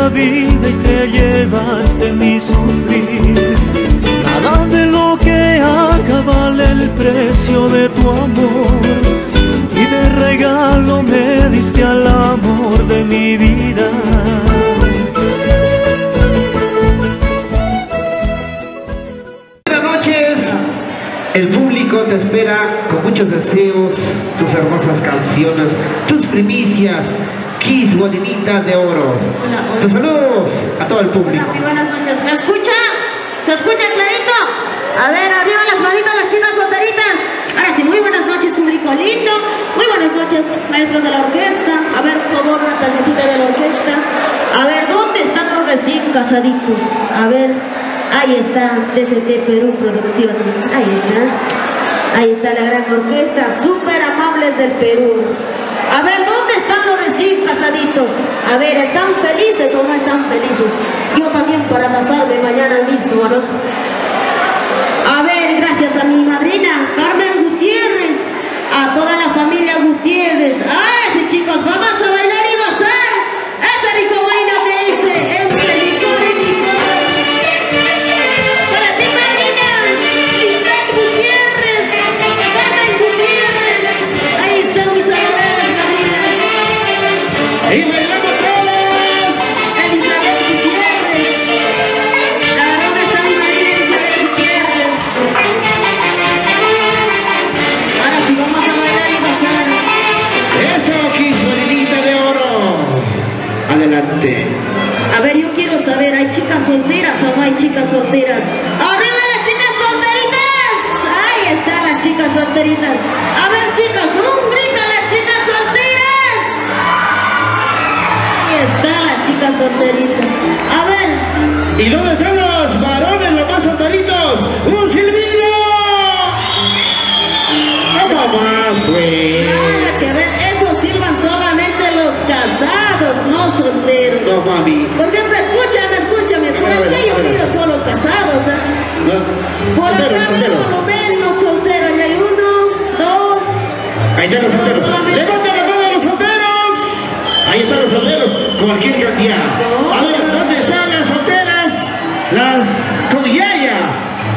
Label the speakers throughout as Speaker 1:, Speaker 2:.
Speaker 1: vida y te llevaste mi sufrir. Nada de lo que haga vale el precio de tu amor, y de regalo me diste al amor de mi vida.
Speaker 2: Buenas noches, el público te espera con muchos deseos, tus hermosas canciones, tus primicias. Kiss Guadinita de Oro.
Speaker 3: Hola, hola.
Speaker 2: Tus saludos a todo el público.
Speaker 3: Hola, muy buenas noches. ¿Me escucha? ¿Se escucha clarito? A ver, arriba las manitas, las chicas solteritas. Ahora sí, muy buenas noches, público lindo. Muy buenas noches, maestros de la orquesta. A ver, por favor, la tarjetita de la orquesta. A ver, ¿dónde están los recién casaditos? A ver, ahí está, DCT Perú Producciones. Ahí está. Ahí está la gran orquesta, súper amables del Perú. A ver, ¿dónde están los recién casaditos? A ver, ¿están felices o no están felices? Yo también para casarme mañana mismo, ¿no? A ver, gracias a mi madrina, Carmen Gutiérrez, a toda la familia Gutiérrez. Ahora sí, chicos, vamos a bailar y gozar. Este rico baile que dice, este rico, rico. Para ti, madrina, Lisbeth Gutiérrez, Carmen Gutiérrez. Ahí están mis adoradas madrinas.
Speaker 2: ¡Y bailamos todos!
Speaker 3: Elizabeth Gutiérrez. ¿Dónde está mi madrina Elizabeth Gutiérrez? Ahora sí vamos a bailar y gozar.
Speaker 2: ¡Eso, Kiss Guadinita de Oro! Adelante.
Speaker 3: A ver, yo quiero saber, ¿hay chicas solteras o no hay chicas solteras? ¡Arriba las chicas solteritas! Ahí están las chicas solteritas. A ver, chicas, un grito a las chicas solteras. Ahí están las chicas solteritas. A ver.
Speaker 2: ¿Y dónde están los varones, los más solteritos? ¡Un silbido! ¿Cómo más, pues?
Speaker 3: Nada que ver, esos sirvan solamente los casados, no solteros.
Speaker 2: No, mami.
Speaker 3: Por ejemplo, escúchame, por
Speaker 2: A ver,
Speaker 3: aquí yo
Speaker 2: a ver.
Speaker 3: miro solo casados, ¿eh?
Speaker 2: No.
Speaker 3: Por acá
Speaker 2: Solteros,
Speaker 3: miro
Speaker 2: solteros.
Speaker 3: lo menos solteros, y hay 1, 2.
Speaker 2: Ahí están los solteros. ¡Levanta la mano a los solteros! Ahí están los solteros. Cualquier cantidad. A ver, ¿dónde están las solteras? Las con yaya.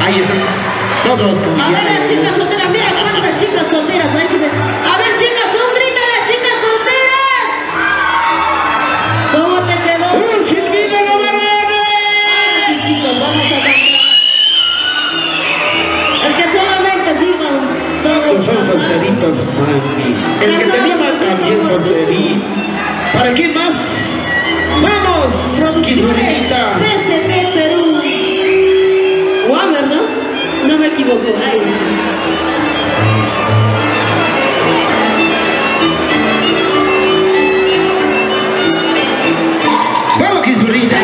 Speaker 2: Ahí están. Todos con
Speaker 3: A ver, las chicas solteras, mira cuántas chicas solteras hay que ser. A ver, chicas, un grito a las chicas solteras. ¿Cómo te quedó?
Speaker 2: ¡Un silbido a los varones!
Speaker 3: Sí, chicos, vamos a cantar. Es que solamente sirvan todos
Speaker 2: ¿Cuántos son
Speaker 3: casados.
Speaker 2: solteritos, mami? El que te anima también solterito. ¿Para quién más? ¡Vamos! Kiss Guadinita.
Speaker 3: DCT Perú. Guam, ¿verdad? No me equivoco. Ahí está.
Speaker 2: ¡Vamos, Kiss Guadinita!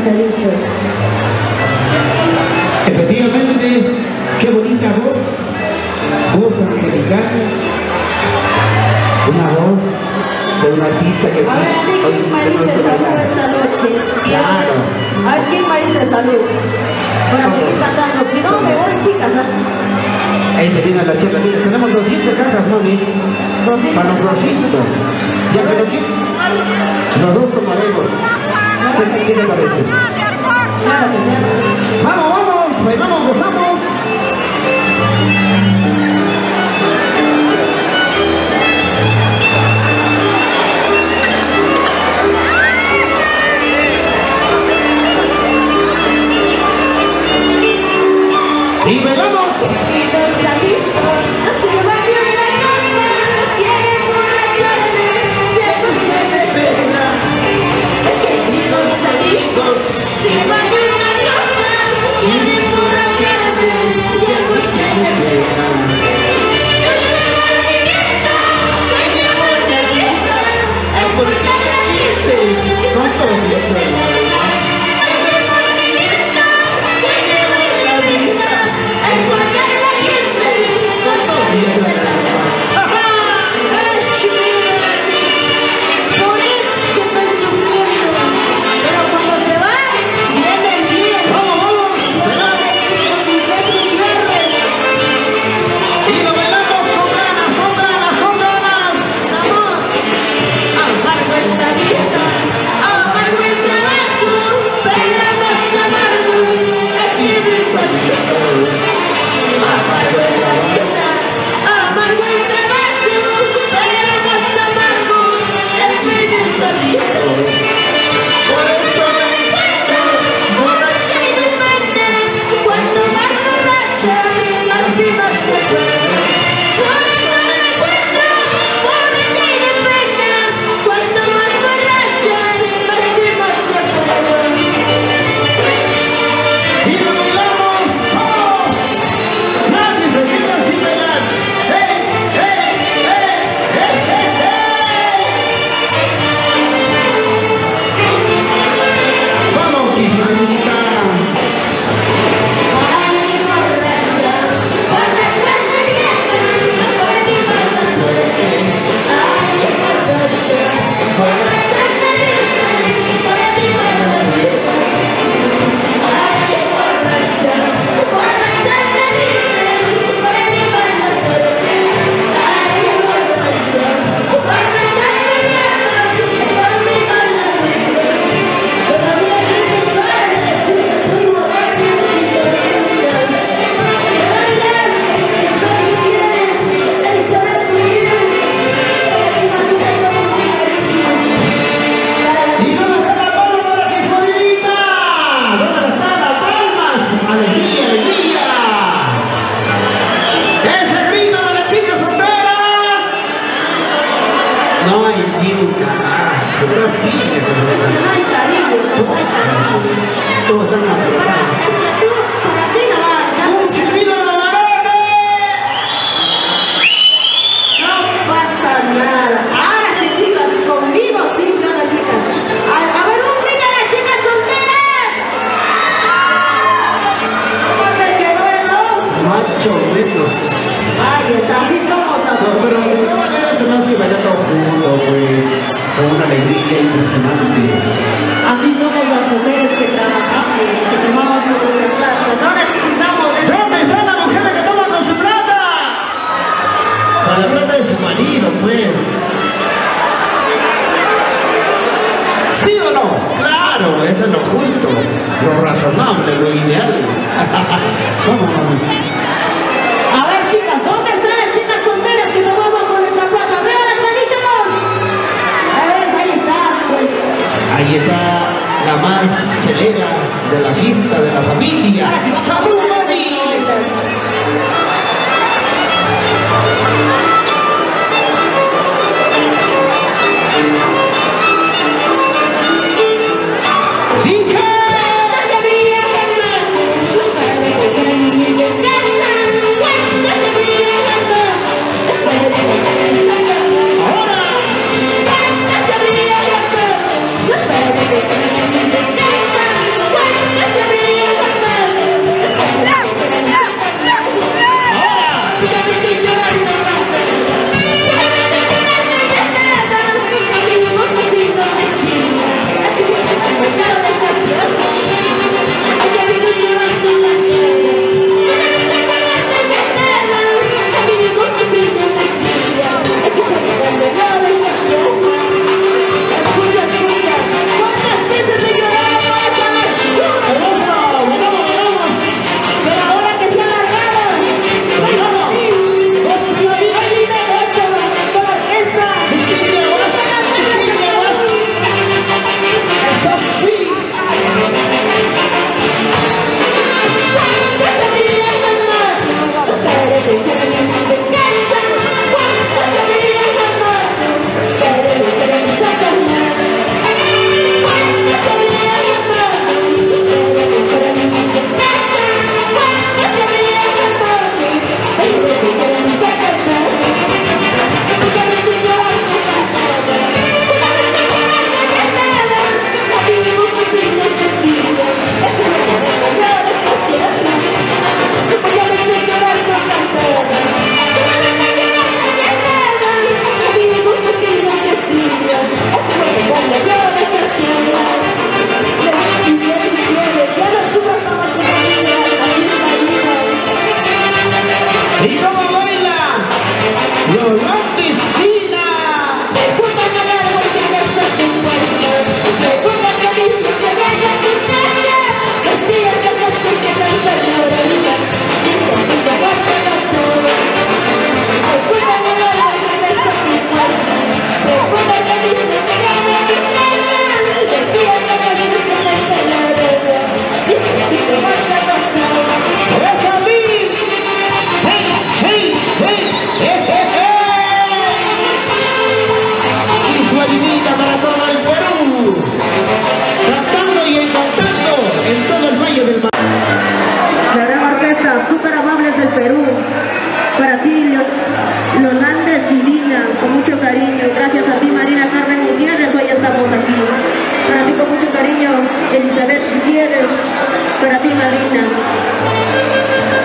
Speaker 3: parcelitos.
Speaker 2: Efectivamente, qué bonita voz, voz angelical, una voz de un artista que sí.
Speaker 3: A ver, a mí, ¿quién me dice salud esta noche?
Speaker 2: Claro.
Speaker 3: A ver, ¿quién me dice salud? Para seguir cantando, si no me voy, chicas.
Speaker 2: Ahí se viene la chela, mira, tenemos 200 cajas, mami.
Speaker 3: 200.
Speaker 2: Para los 200. Ya que lo quieren, los dos tomaremos. ¿Qué te parece?
Speaker 3: Claro que sí.
Speaker 2: Vamos, vamos, bailamos, gozamos. Y bailamos.
Speaker 4: Ahora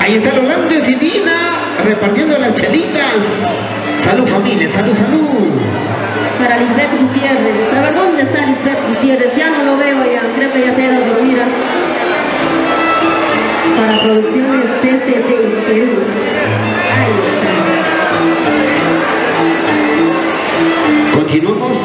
Speaker 2: Ahí están los Landes y Dina repartiendo las chelitas. Salud familia, salud, salud.
Speaker 3: Para Lisbeth Gutiérrez. A ver, ¿dónde está Lisbeth Gutiérrez? Ya no lo veo ya, creo que ya se ha ido a dormir. Para producciones TCT Perú. Ahí está.
Speaker 2: Continuamos.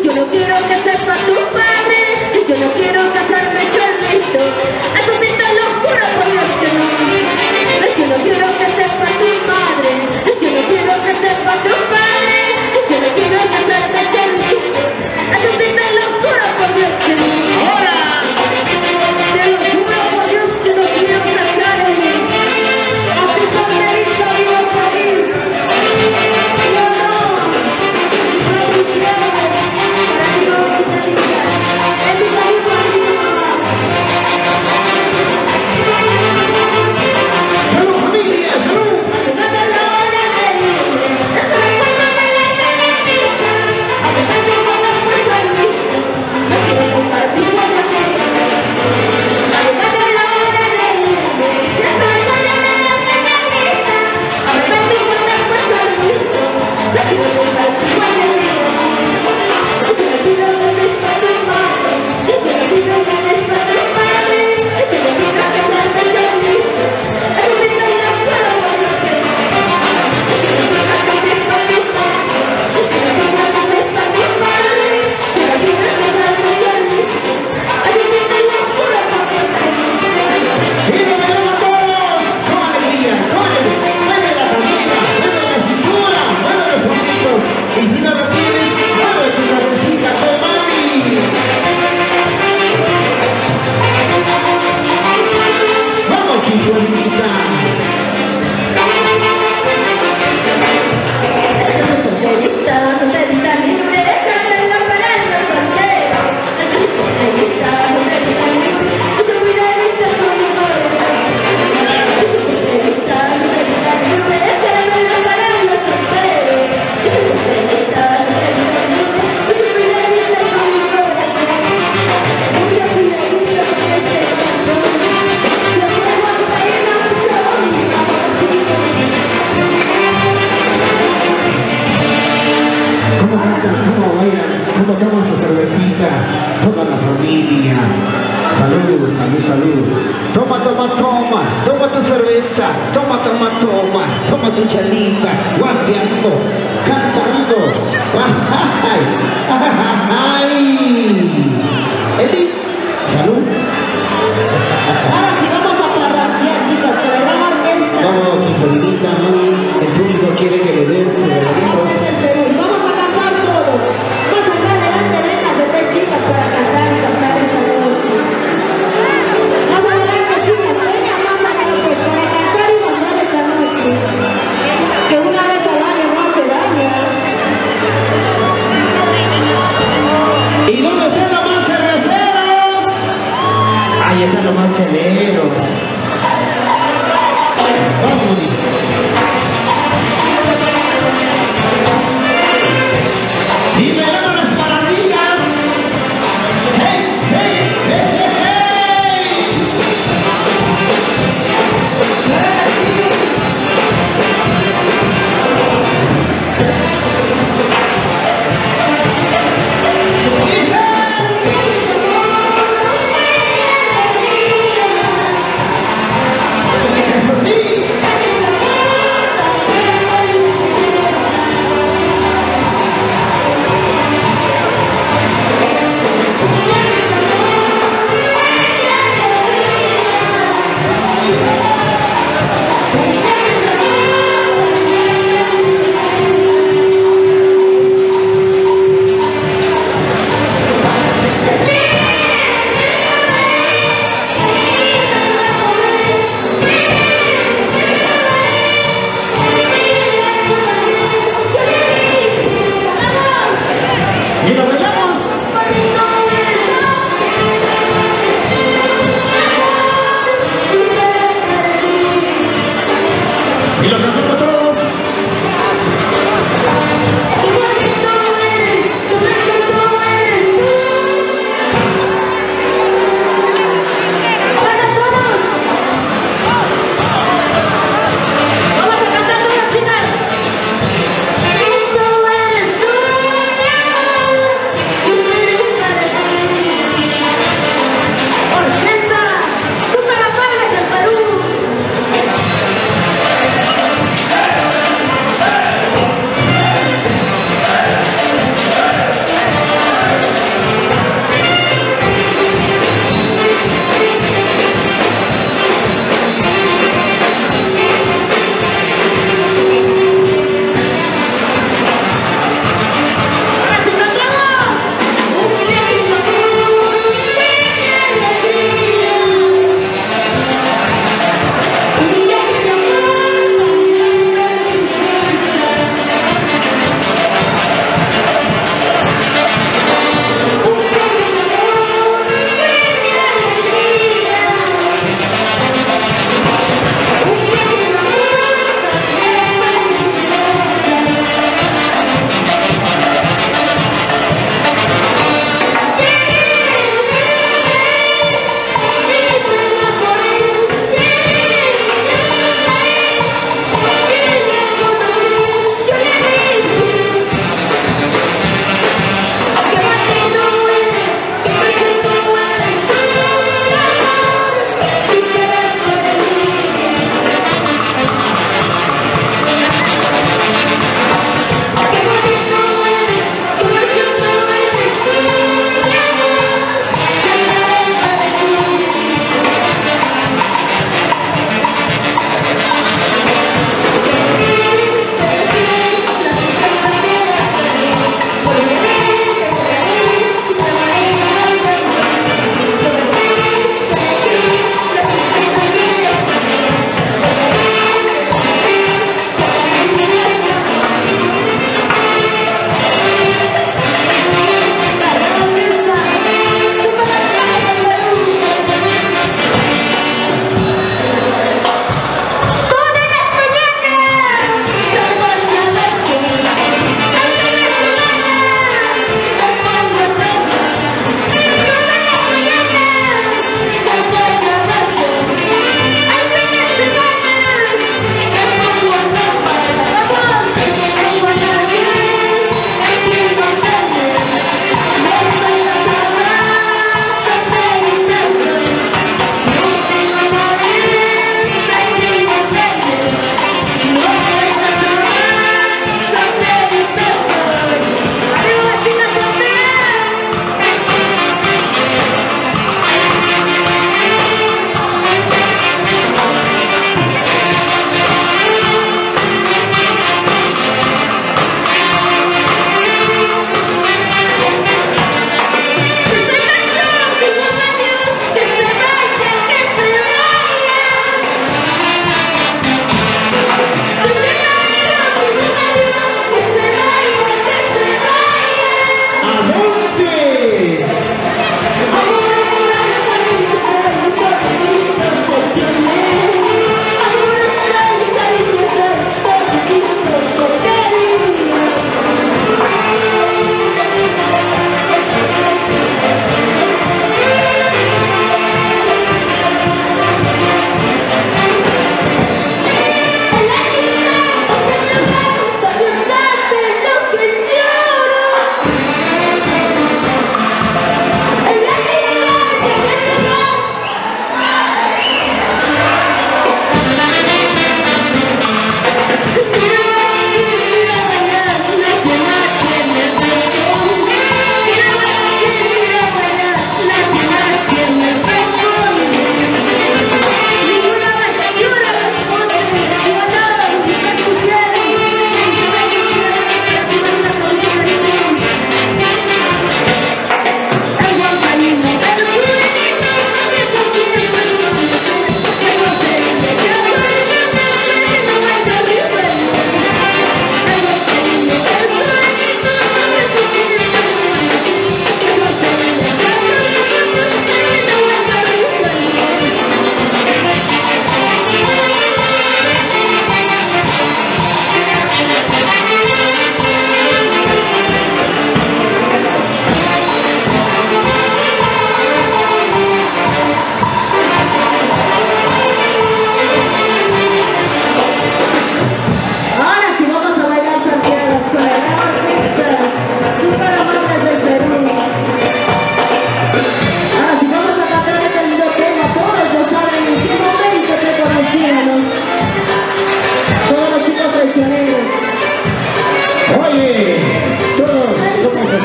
Speaker 3: Yo no quiero que sepa tu padre, yo no quiero casarme chorrito. Eso sí te lo juro por Dios que no. Yo no quiero que sepa tu padre, yo no quiero que sepa tu padre, yo no quiero casarme chorrito. Eso sí te lo juro por Dios que no.
Speaker 2: ¡Ahora!
Speaker 3: Te lo juro por Dios que no quiero casarme. Así solterito vivo feliz. Yo no.
Speaker 2: ¡Salud familia, salud! ¿Cómo toman su cervecita? Toda la familia. Salud, salud, salud. Toma, toma, toma. Toma tu cerveza. Toma, toma, toma. Toma tu chalita. Guapeando. Cantando. ¡Ay! ¡Ay! Eli, salud.
Speaker 3: Ahora sí vamos a parrandear, chicas, que la gran orquesta.
Speaker 2: Vamos, mi sobrinita, mami. El público quiere que le den sus regalitos.
Speaker 3: Y vamos a cantar todos. Más acá adelante, vénganse, ve, chicas, para cantar y cantar esta noche. Más adelante, chicas, vengan más acá, pues, para cantar y cantar esta noche. Que una vez al año no hace daño.
Speaker 2: ¿Y dónde están los más cerveceros?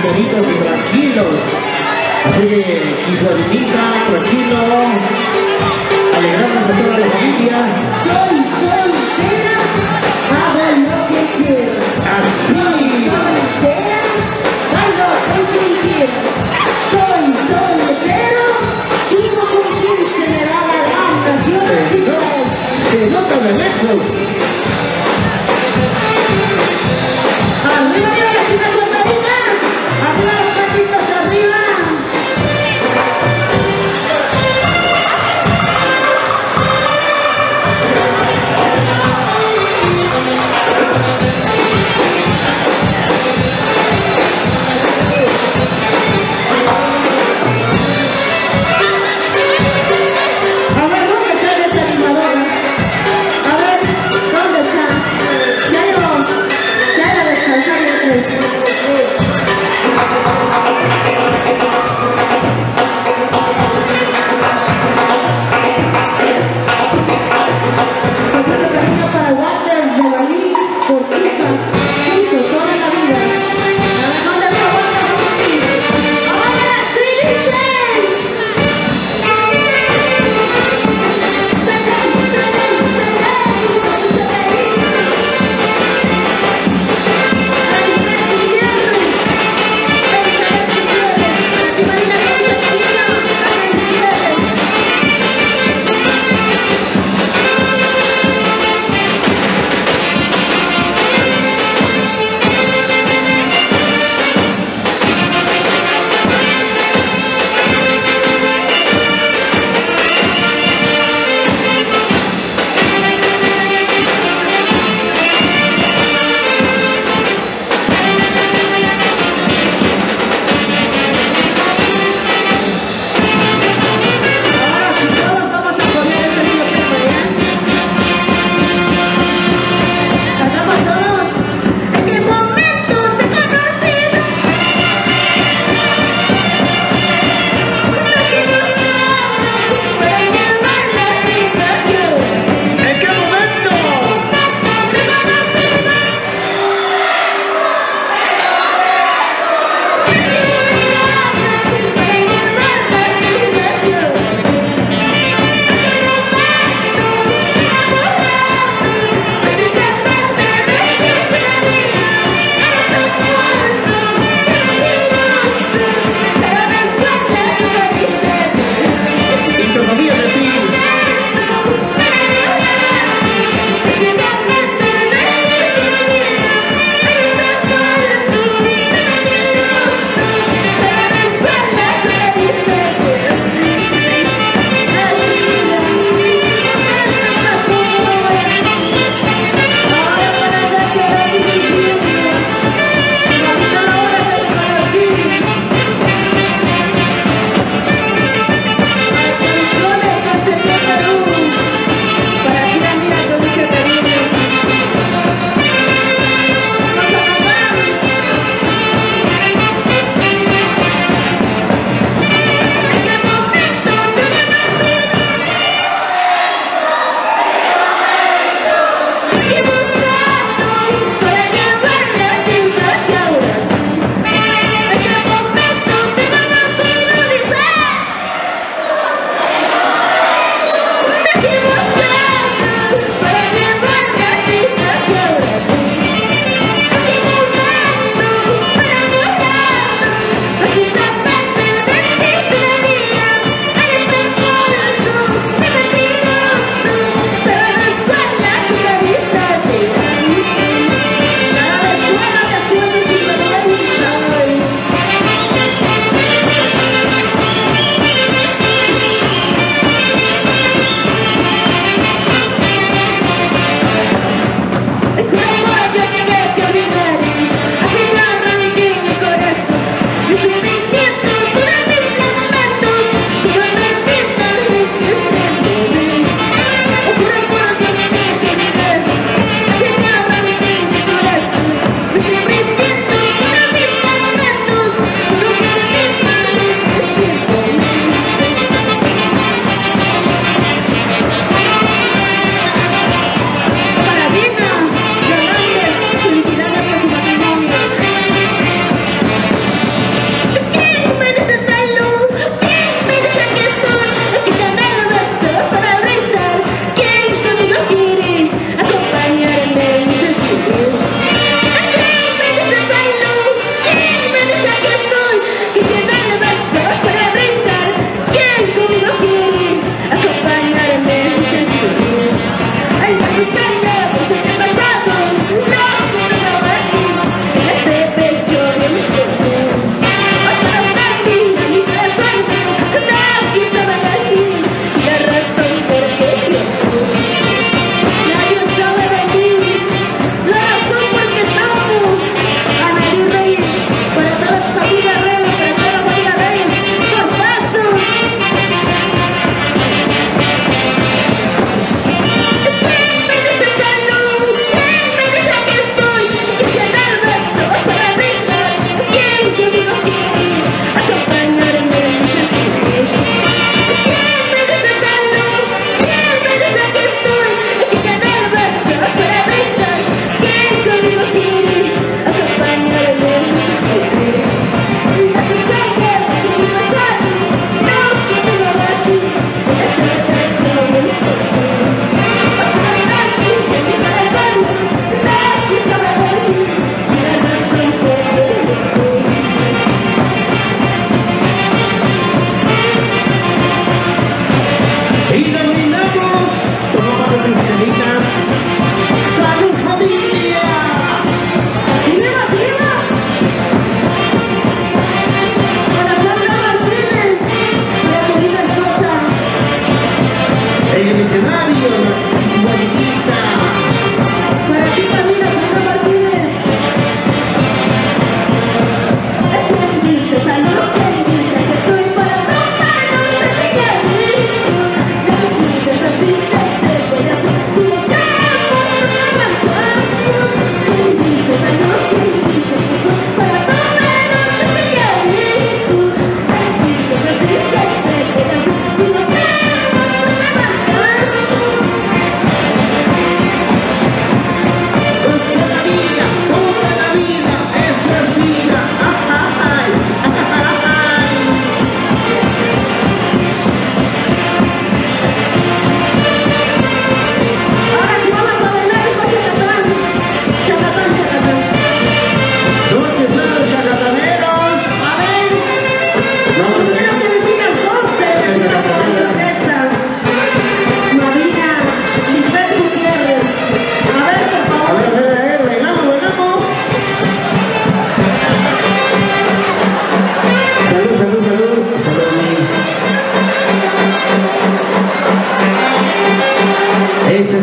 Speaker 2: solteritos y tranquilos. Así que, y su arenita, tranquilo. Alegramos a toda la familia.
Speaker 3: Soy soltera, hago lo que quiero.
Speaker 2: Así.
Speaker 3: Soltera, bailo con quien quiero. Soy soltero, sigo con quien se me da la gana.
Speaker 2: Se nota de lejos.
Speaker 3: Arriba, arriba las chicas solteritas. Arriba los patitos, arriba. A ver, ¿dónde está esta animadora? A ver, ¿dónde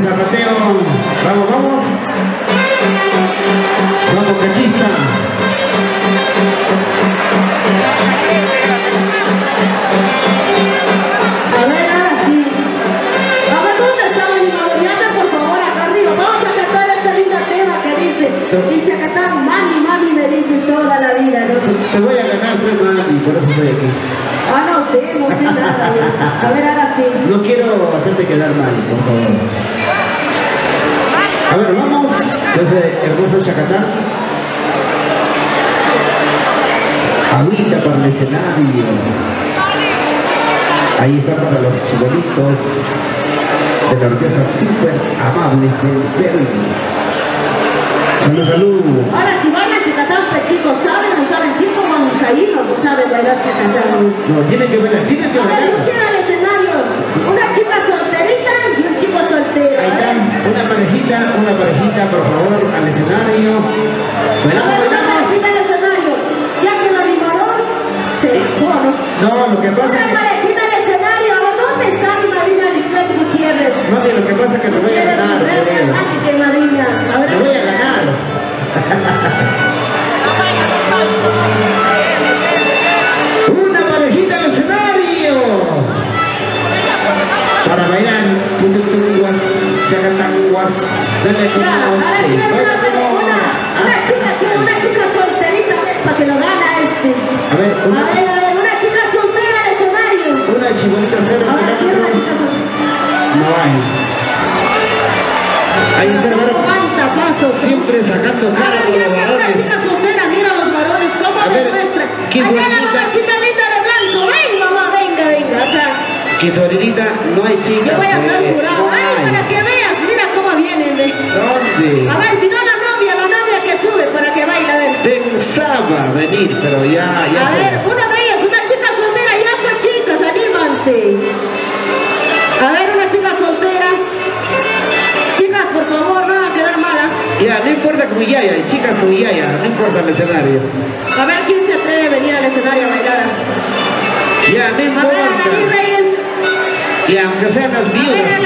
Speaker 2: zapateo. Vamos, vamos. Vamos, cachista.
Speaker 3: A ver, ahora sí. A ver, ¿dónde está el animador? Llame por favor acá arriba. Vamos a cantar este lindo tema que dice: en Chacatán, mami, mami, me dices toda la vida, ¿no?
Speaker 2: Te voy a ganar, pues, mami, por eso estoy aquí.
Speaker 3: Ah, no sé nada. A ver, ahora sí.
Speaker 2: No quiero hacerte quedar mal, por favor. A ver, vamos desde hermoso Chacatán. Ahorita para el escenario. Ahí está para los chibolitos de la orquesta súper amables del Perú. Salud, salud.
Speaker 3: Ahora si van a Chacatán, pues chicos, ¿saben o saben? Sí, como caídos, no saben bailar Chacatán.
Speaker 2: No, tienen que bailar, tienen que
Speaker 3: A ver,
Speaker 2: bailar.
Speaker 3: yo quiero al escenario una chica solterita y un chico soltero.
Speaker 2: Ahí está, una parejita, por favor, al escenario. Bailamos, bailamos.
Speaker 3: Al escenario, ya que el animador se dejó, ¿no?
Speaker 2: No, lo que pasa
Speaker 3: Una
Speaker 2: es que...
Speaker 3: parejita al escenario, ¿dónde está mi madrina Lisbeth Gutiérrez?
Speaker 2: Mami, lo que pasa es que te voy a ganar, pues.
Speaker 3: Así que madrina, a ver.
Speaker 2: Te voy a ganar. Una parejita al escenario. Para bailar, pututuguas, chacatanguas, dale con la noche.
Speaker 3: Una chica solterita, para que lo gana este.
Speaker 2: A ver,
Speaker 3: una chica soltera al escenario.
Speaker 2: Una chibolita 0 kilómetros. No hay. Ahí está el varón.
Speaker 3: ¿Cuánta pasos?
Speaker 2: Siempre sacando cara con los varones.
Speaker 3: Una chica soltera, mira los varones, cómo demuestran. Allá la mamá chica linda de blanco. Ven, mamá, venga, acá.
Speaker 2: Que sobrinita, no hay chica.
Speaker 3: Yo voy a estar jurado. Ay, para que veas, mira cómo vienen.
Speaker 2: ¿Dónde?
Speaker 3: A ver, si no la novia que sube para que baile, a ver.
Speaker 2: Pensaba venir, pero ya.
Speaker 3: A ver, una de ellas, una chica soltera, ya pues chicas, anímanse. A ver, una chica soltera. Chicas, por favor, no va a quedar mala.
Speaker 2: Ya, no importa como yaya, chicas como yaya, no importa el escenario.
Speaker 3: A ver, ¿quién se atreve a venir al escenario a bailar?
Speaker 2: Ya, no
Speaker 3: A ver,
Speaker 2: importa.
Speaker 3: Anarí Reyes.
Speaker 2: Y aunque sean las
Speaker 3: A ver,
Speaker 2: viudas.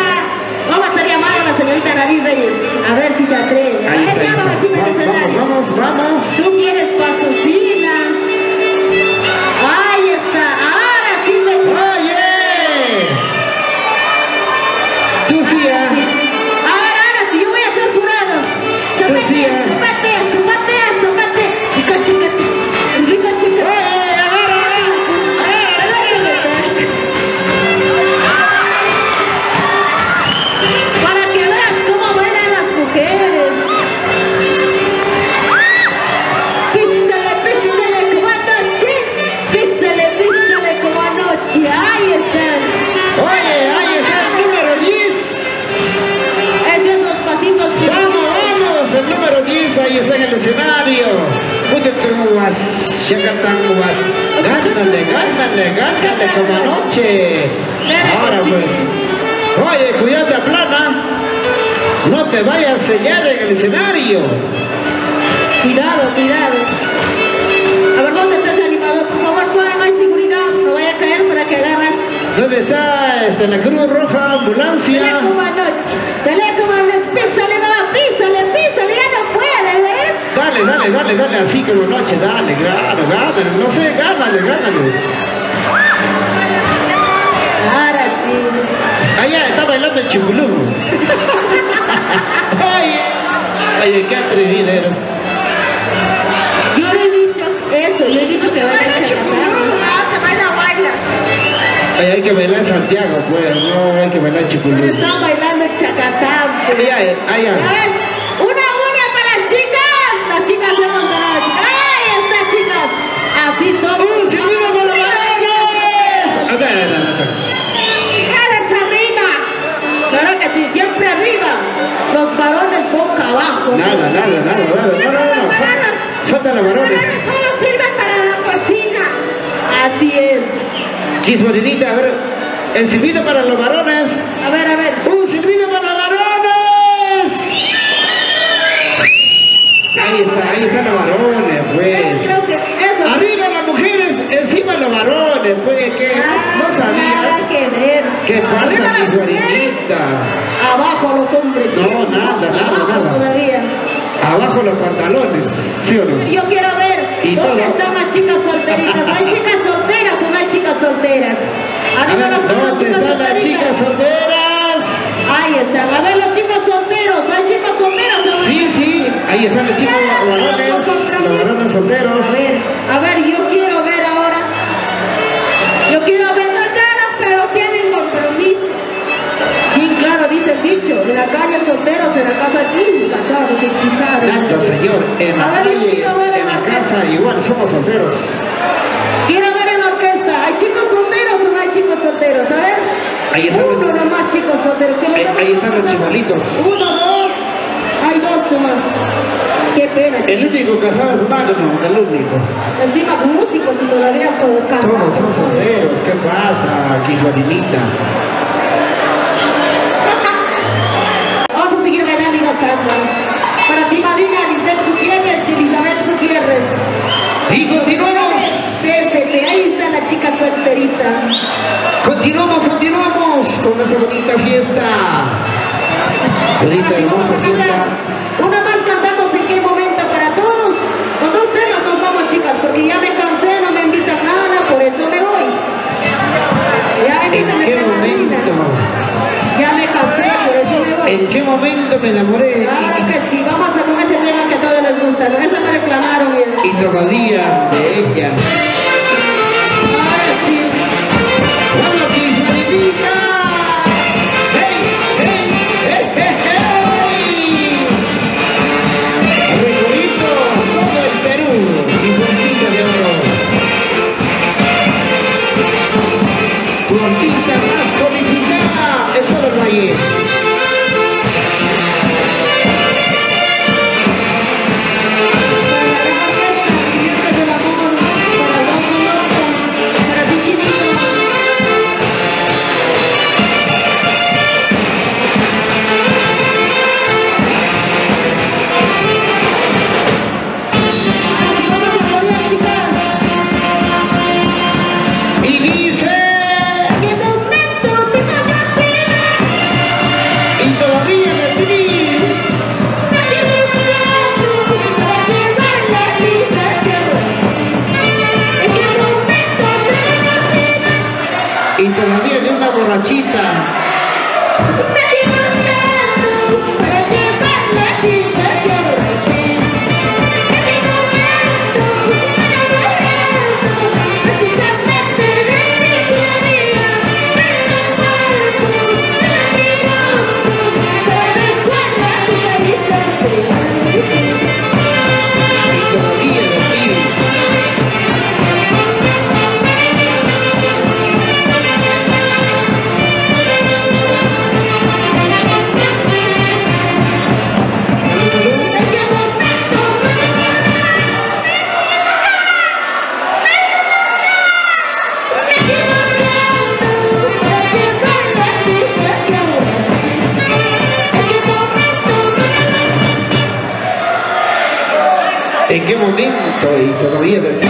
Speaker 3: vamos a estar llamando a la señorita Anarí Reyes. A ver si se atreve. A
Speaker 2: Ahí
Speaker 3: ver,
Speaker 2: está, ahí
Speaker 3: llama a la
Speaker 2: está.
Speaker 3: chica al escenario.
Speaker 2: Vamos.
Speaker 3: Tú quieres pasocina. Ahí está. Ahora sí me...
Speaker 2: ¡Oye! Tú sí,
Speaker 3: Ahora sí, yo voy a ser jurado. Súbate. Chica. Para que veas cómo bailan las mujeres. Písale como anoche. Ahí están.
Speaker 2: Oye, ahí está el número 10.
Speaker 3: Es de esos pasitos.
Speaker 2: Vamos, el número 10, ahí está en el escenario. Pututuguas, chacatanguas. Gánale como anoche. Ahora pues. Oye, cuídate, plana. No te vayas a sellar en el escenario.
Speaker 3: Cuidado. A ver, ¿dónde está ese animador? Por favor, pongan ahí seguridad. No vaya a caer para que agarren.
Speaker 2: ¿Dónde está la Cruz Roja, ambulancia?
Speaker 3: Dale como anoche. Písale, mamá, písale. Ya no puede, ¿ves?
Speaker 2: Dale, así como noche, dale, gánale, no sé, gánale.
Speaker 3: Ahora sí.
Speaker 2: Allá está bailando el chibulú. Oye, qué atrevida eres.
Speaker 3: Yo le he dicho eso, yo he dicho que baila se baila.
Speaker 2: Oye, hay que bailar en Santiago, pues, no hay que bailar en Chipulú.
Speaker 3: Pero están bailando en Chacatán.
Speaker 2: Allá.
Speaker 3: ¿Sabes? Una para las chicas. Las chicas hemos ganado, chicas. Ahí está, chicas. Así somos.
Speaker 2: ¡Silvina para los varones!
Speaker 3: ¡Eres arriba! Claro que sí, siempre arriba. Los varones boca abajo.
Speaker 2: Nada. No. Faltan los varones.
Speaker 3: Solo sirve para la cocina. Así es.
Speaker 2: Quismorinita, a ver. El silbido para los varones.
Speaker 3: A ver.
Speaker 2: ¡Un silbido para los varones! Ahí están los varones, pues.
Speaker 3: Creo que eso.
Speaker 2: Arriba las mujeres, encima los varones, pues, ¿qué? ¿No
Speaker 3: Nada
Speaker 2: sabías?
Speaker 3: que ver.
Speaker 2: ¿Qué pasa,
Speaker 3: Arriba las mujeres,
Speaker 2: Quismorinita?
Speaker 3: abajo los hombres. hombres.
Speaker 2: No, nada.
Speaker 3: Todavía.
Speaker 2: Abajo los pantalones, ¿sí o no?
Speaker 3: Yo quiero ver
Speaker 2: ¿Y
Speaker 3: dónde
Speaker 2: todo?
Speaker 3: están las chicas solteritas. ¿Hay chicas solteras o no hay chicas solteras?
Speaker 2: A ver, ¿dónde están las chicas solteras?
Speaker 3: Ahí están. A ver, los chicos solteros. ¿Hay chicas solteras o no?
Speaker 2: Sí, ahí están los chicos varones, los varones solteros.
Speaker 3: A ver, yo quiero ver ahora. Yo quiero ver las caras, pero tienen compromiso. Sí, claro, dice el dicho, en la calle solteros, en la casa aquí, casados, sin pisar.
Speaker 2: Tanto, señor, en la calle, en la casa, igual somos solteros.
Speaker 3: Quiero ver en la orquesta, ¿hay chicos solteros o no hay chicos solteros? A ver,
Speaker 2: Ahí están
Speaker 3: uno nomás chicos solteros.
Speaker 2: ahí están los chibolitos.
Speaker 3: Uno, dos, hay dos nomás. Qué pena.
Speaker 2: El único casado es Magno, el único.
Speaker 3: Encima músicos y todavía son casados.
Speaker 2: Todos son solteros, ¿qué pasa, Quisbarinita?
Speaker 3: Vamos a seguir bailando y gozando. Para ti, madrina, Lisbeth Gutiérrez y Elizabeth Gutiérrez.
Speaker 2: Y continuamos.
Speaker 3: Ahí está la chica solterita.
Speaker 2: Continuamos con esta bonita fiesta. Bonita, hermosa fiesta.
Speaker 3: Una más cantamos en qué momento para todos. Con dos temas nos vamos, chicas, porque ya me cansé, no me invitan nada, por eso me voy. Ya
Speaker 2: ¿En
Speaker 3: invítame,
Speaker 2: qué
Speaker 3: madrina.
Speaker 2: momento?
Speaker 3: Ya me cansé, por eso me voy.
Speaker 2: ¿En qué momento me enamoré?
Speaker 3: Claro que sí, vamos a con ese tema que a todos les gusta. ¿No? Eso me reclamaron bien.
Speaker 2: Y todavía de ella.
Speaker 3: Ahora sí.
Speaker 2: ¡Vamos, Quisbarinita! ¡Hey! Recorriendo todo el Perú, Quisbarinita de oro. Tu artista más solicitada en todo el valle. Y dice, y todavía de ti. Y todavía de una borrachita. Y todavía de ti. Salud, salud. ¿En qué momento? Y todavía de ti.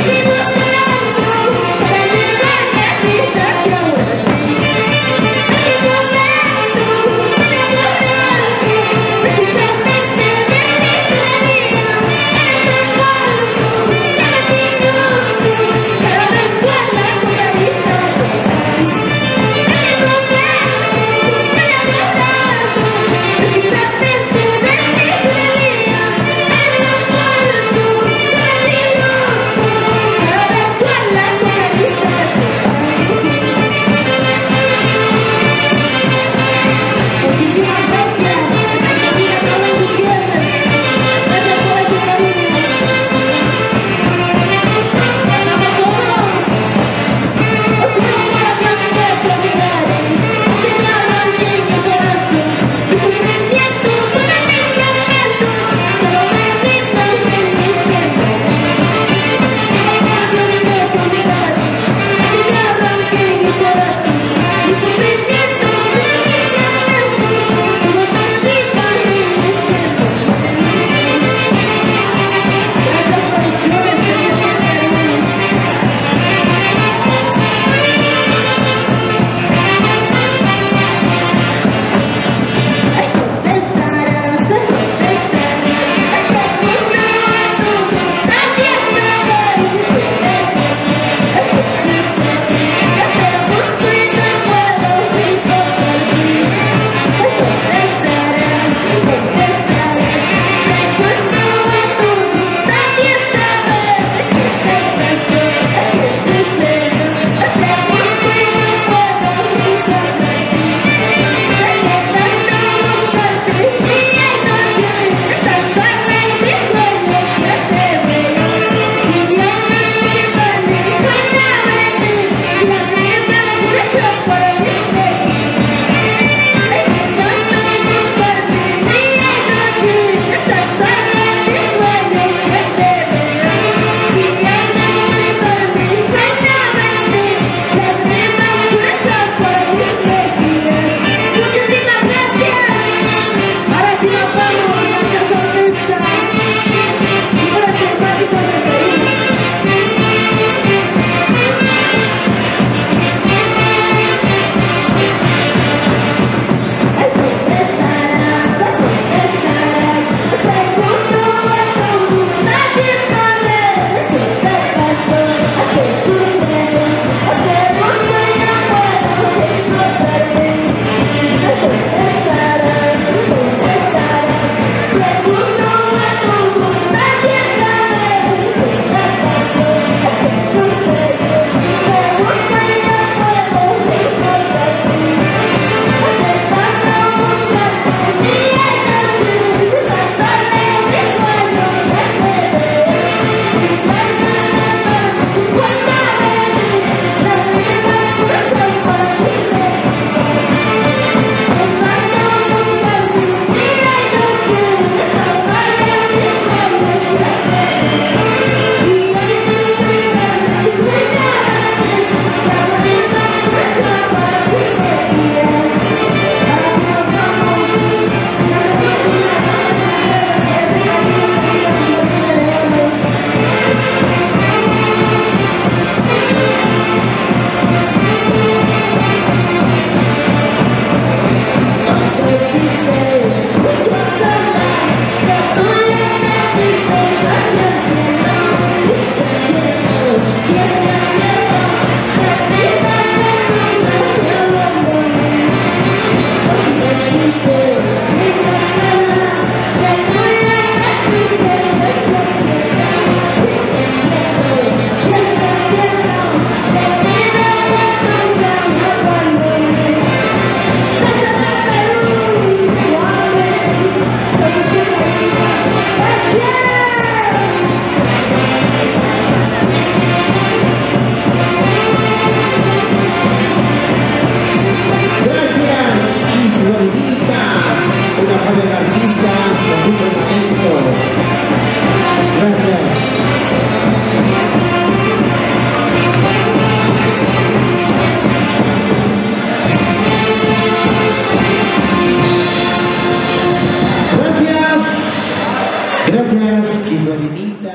Speaker 2: gracias, Ismarinita.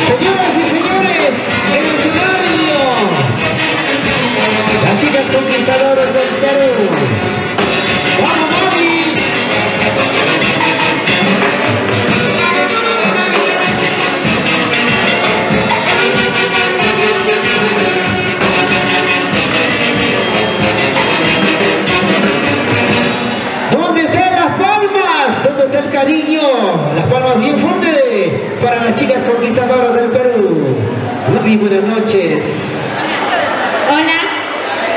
Speaker 2: Señoras y señores, el escenario. Las chicas conquistadoras del Perú. ¡Vamos, mami! ¿Dónde están las palmas? ¿Dónde está el cariño? Las palmas bien fuertes para las chicas conquistadoras del Perú. Muy buenas noches.
Speaker 4: Hola,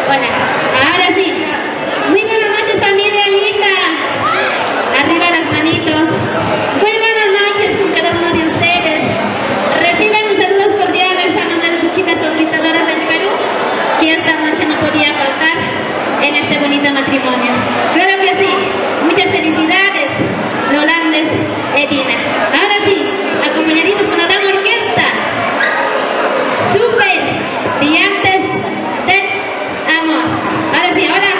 Speaker 4: hola, ahora sí. Muy buenas noches, familia linda. Arriba las manitos. Muy buenas noches con cada uno de ustedes. Reciban los saludos cordiales a nombre de tus chicas conquistadoras del Perú, que esta noche no podía faltar en este bonito matrimonio. Claro que sí. Muchas felicidades, Lolandes, Edina. Ahora sí, acompañaditos con la gran orquesta. Súper brillantes de amor. Ahora sí, ahora,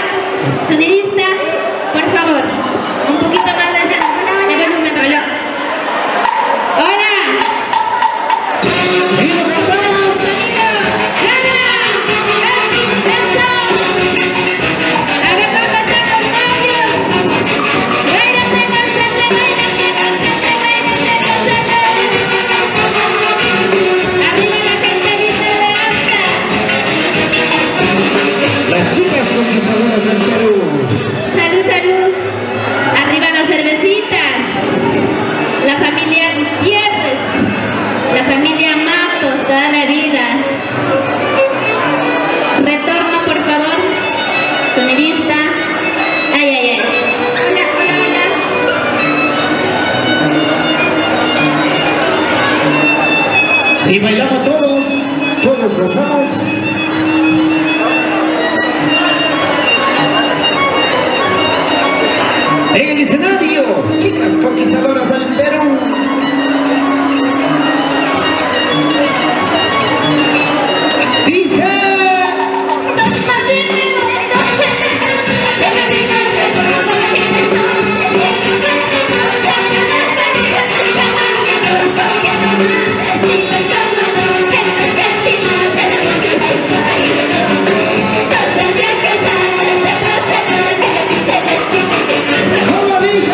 Speaker 4: sonidista, por favor, un poquito más de volumen, ¿verdad? ¡Hola!
Speaker 2: ¡Viva cantamos! Las chicas conquistadoras del Perú.
Speaker 4: Salud, salud. Arriba las cervecitas. La familia Gutiérrez. La familia Matos, toda la vida. Retorno, por favor. Sonidista. Ay, ay, ay. Hola, hola, hola.
Speaker 2: Y bailamos todos, todos gozamos. En el escenario, chicas conquistadoras del Perú. Dice. ¿Cómo dice?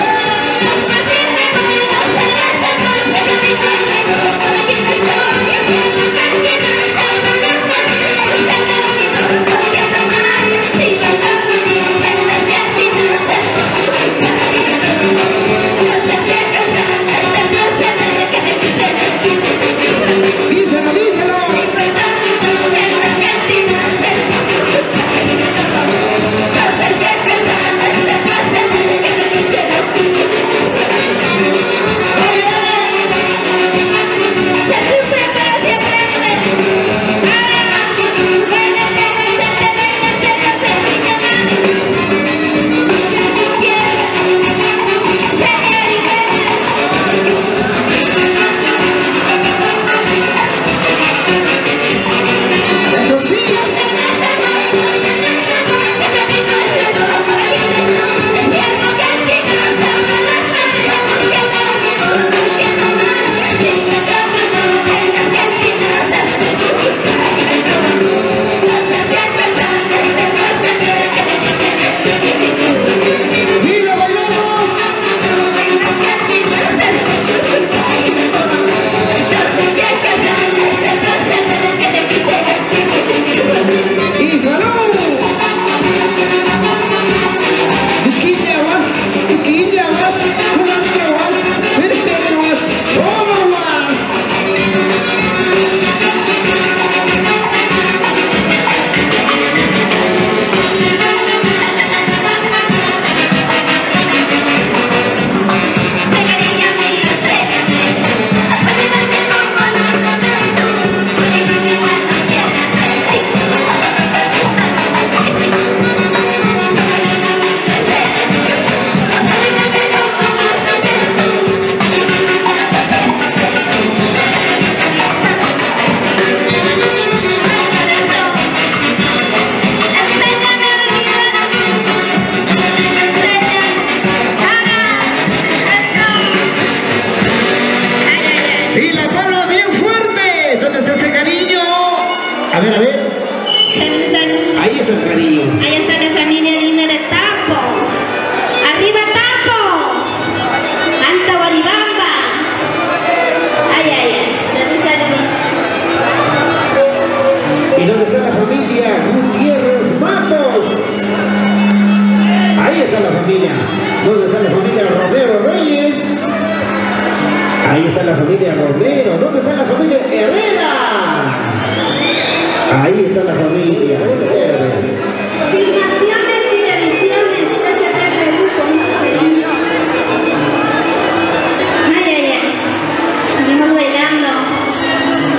Speaker 2: ver, a ver.
Speaker 4: Salud, salud.
Speaker 2: Ahí está el cariño.
Speaker 4: Ahí está la familia linda de Tapo. ¡Arriba Tapo! ¡Anta Guaribamba! ¡Ay, ay, ay! Salud, salud.
Speaker 2: ¿Y dónde está la familia Gutiérrez Matos? Ahí está la familia. ¿Dónde está la familia Romero Reyes? Ahí está la familia Romero. ¿Dónde está la familia Herrera? Ahí está la familia Herrera.
Speaker 3: Filmaciones y ediciones de Perú con mucho cariño.
Speaker 4: ¡Ay, ay, ay! Seguimos bailando.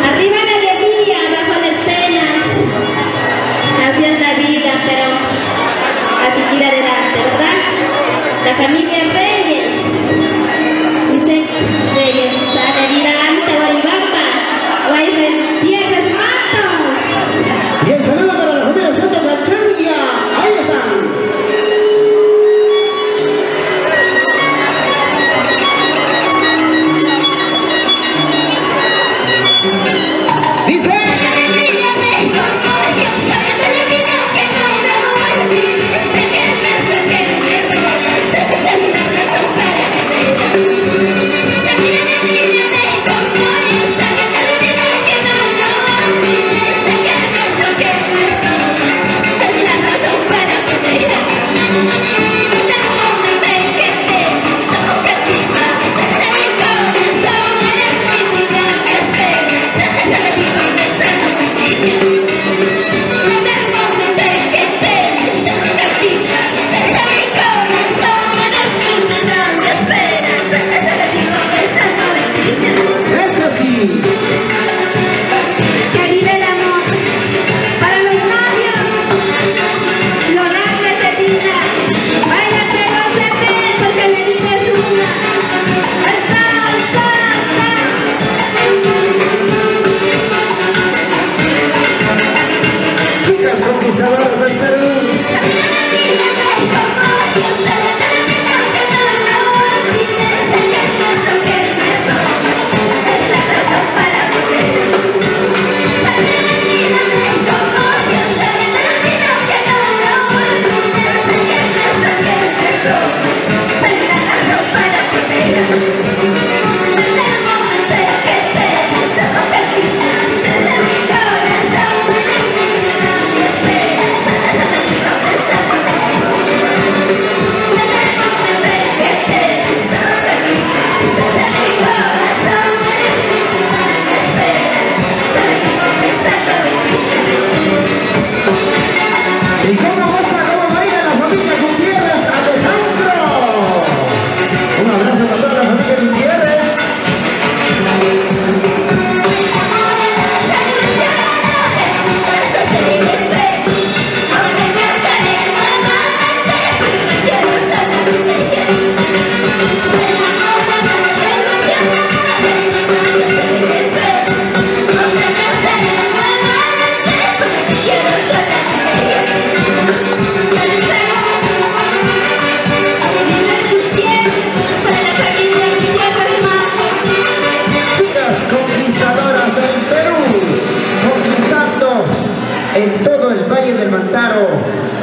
Speaker 4: Arriba la alegría, bajo las penas. Así es la vida, pero a seguir adelante, ¿verdad? La familia Reyes. Dice Reyes, a la vida ante Guaribamba. Gutiérrez Matos.
Speaker 2: Y el saludo para la familia Santa Cachanilla. Ahí están. Dice.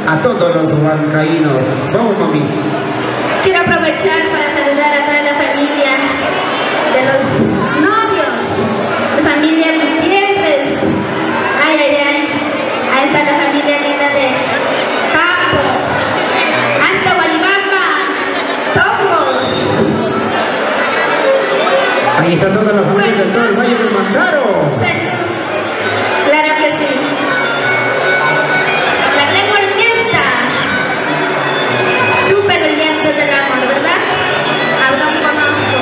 Speaker 2: A todos los huancaínos. Vamos, mami.
Speaker 4: Quiero aprovechar para saludar a toda la familia de los novios, la familia Gutiérrez. Ay, ay, ay. Ahí está la familia linda de Campo, Anta Guaribamba, Tombos.
Speaker 2: Ahí está toda la familia de todo el Valle del Mantaro.
Speaker 4: Claro que sí. Súper brillantes del amor, ¿verdad? Aún no conozco.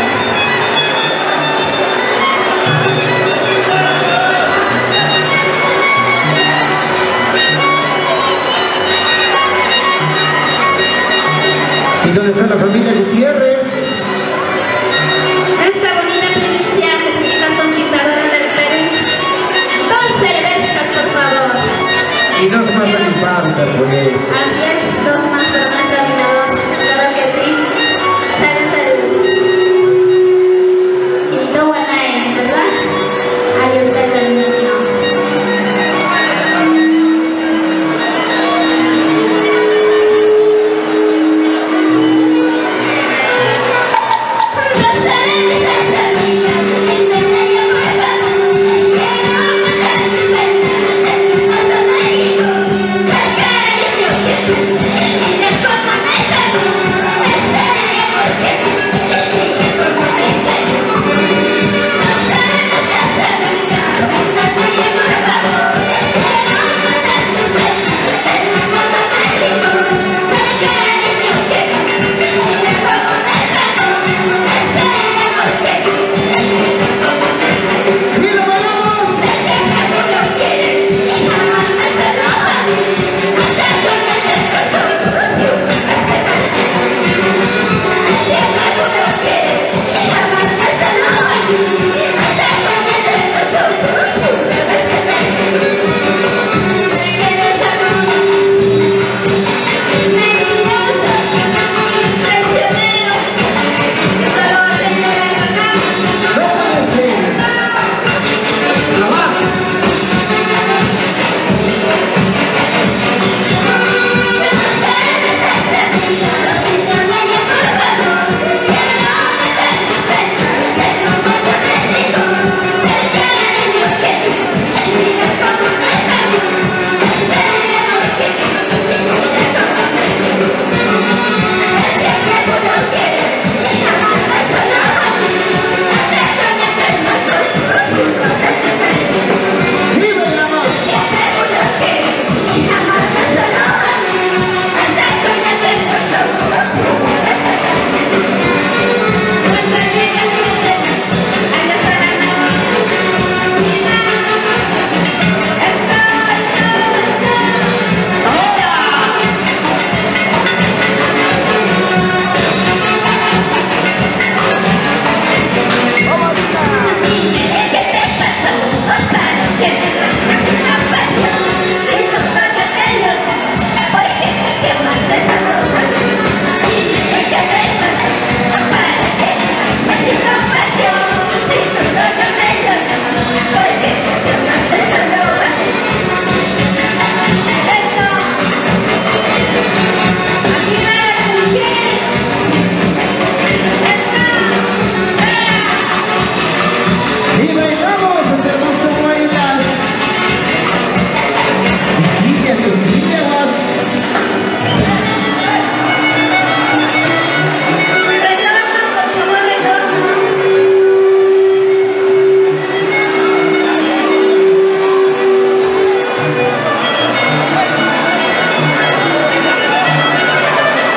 Speaker 2: ¿Y dónde está la familia Gutiérrez?
Speaker 4: Esta bonita primicia de chicas conquistadoras del Perú. 2 cervezas, por favor.
Speaker 2: Y 2 más de mi parte, pues.
Speaker 4: Así es, 2 más para nuestro animador. Claro que sí. Salud, salud. Chinito Guanay, ¿verdad? Ahí está la animación.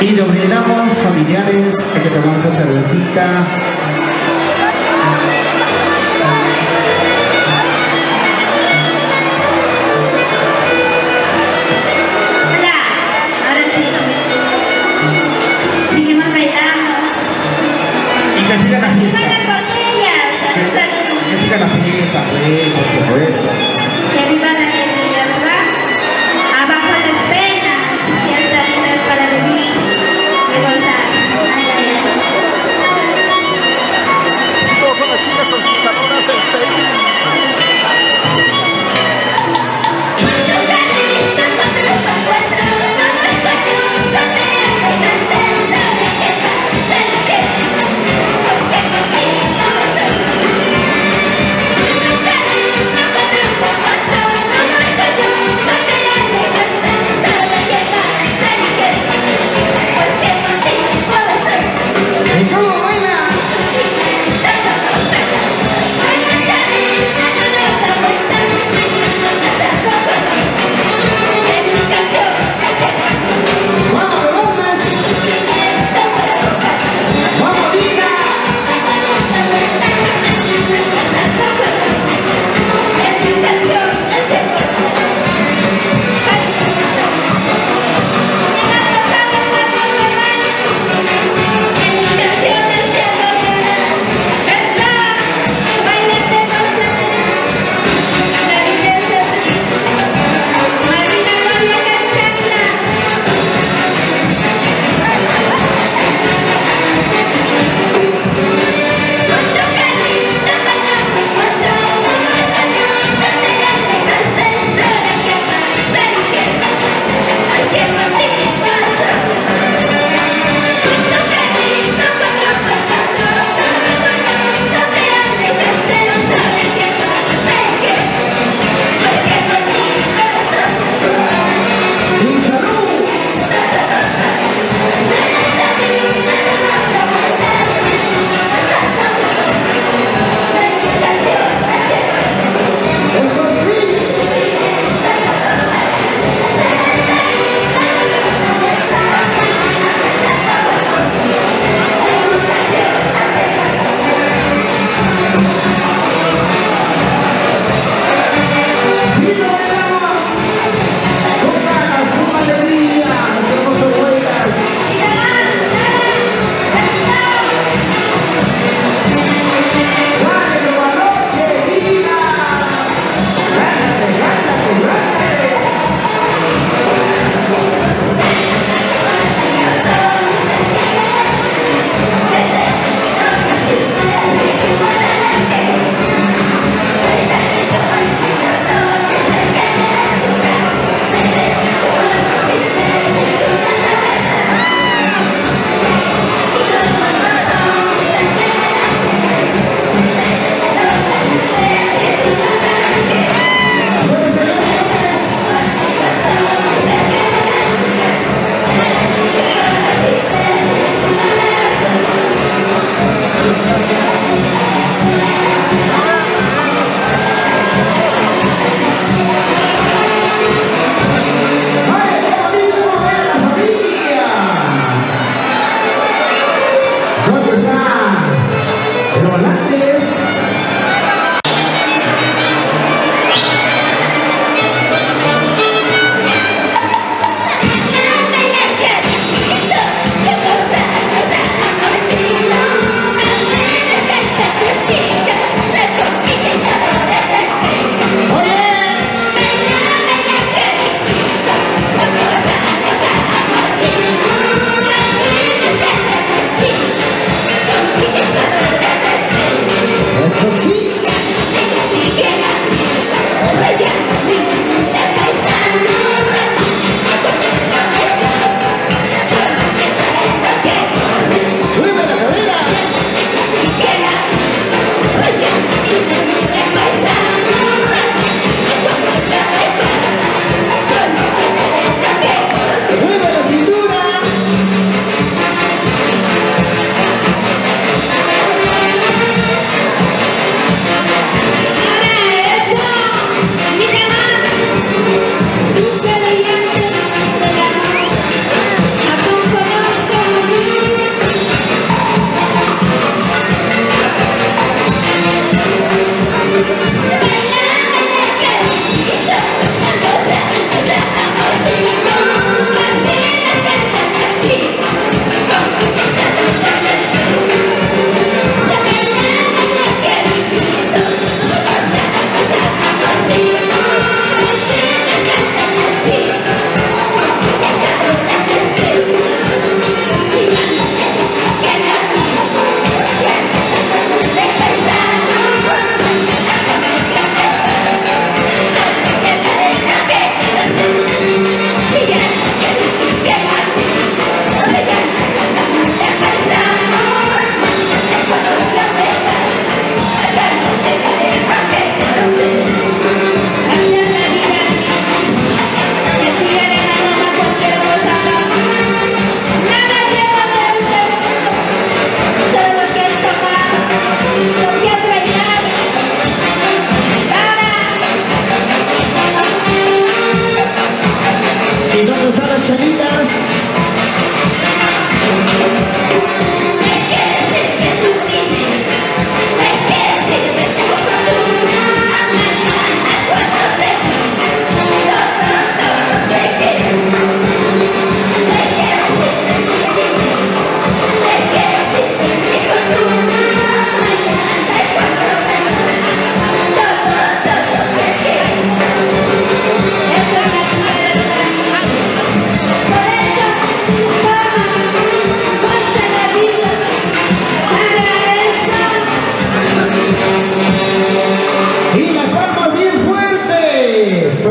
Speaker 2: Y nos brindamos, familiares, hay que tomar una cervecita.
Speaker 4: Ya, ahora sí. Seguimos bailando.
Speaker 2: Y que siga la fiesta.
Speaker 4: ¡Sacan botellas!
Speaker 2: Que siga la fiesta, pues, por supuesto.
Speaker 4: Que viva la alegría, ¿verdad? Abajo las penas, ya está lindas para vivir, de gozar. Ay, ay, ay.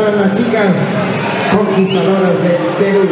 Speaker 2: para las chicas conquistadoras de Perú.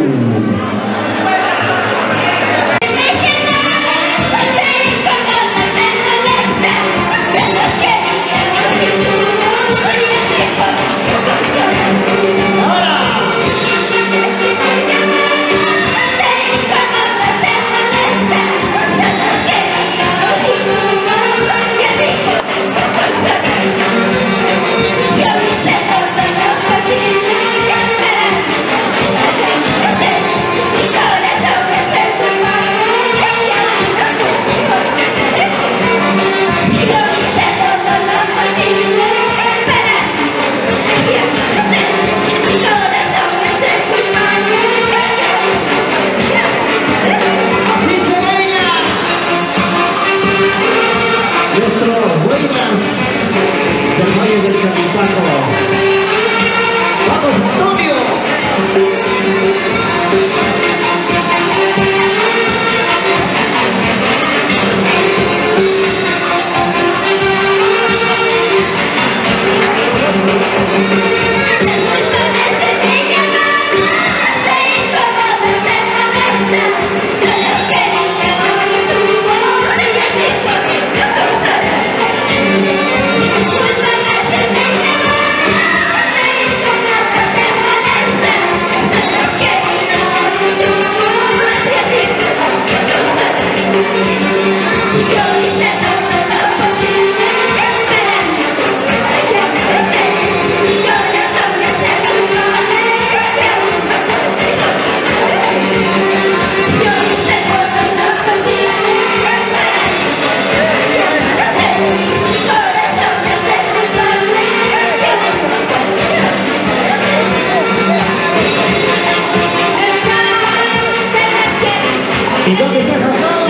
Speaker 2: ¿Y dónde está Japón?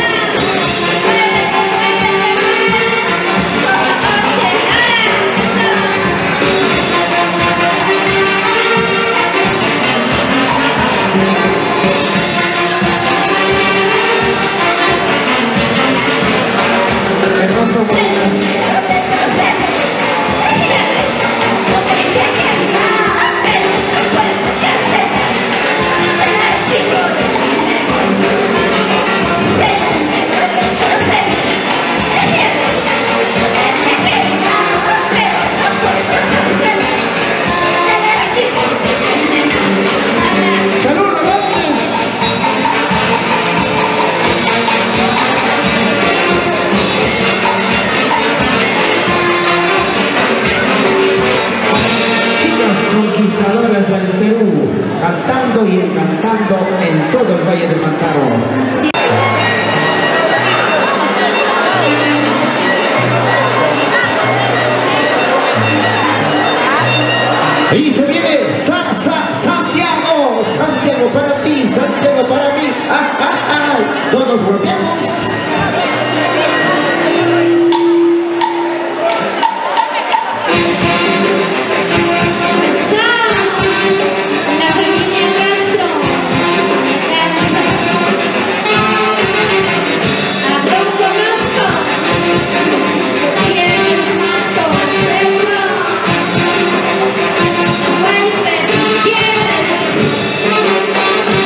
Speaker 2: Hermoso buenas. Conquistadoras del Perú, cantando y encantando en todo el Valle del Mantaro. Y se viene Santiago, Santiago para ti, Santiago para mí. ¡Ah, ah, ah! Todos volvemos.
Speaker 4: Thank you.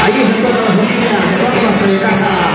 Speaker 2: Ahí está toda la familia, vamos hasta de caja.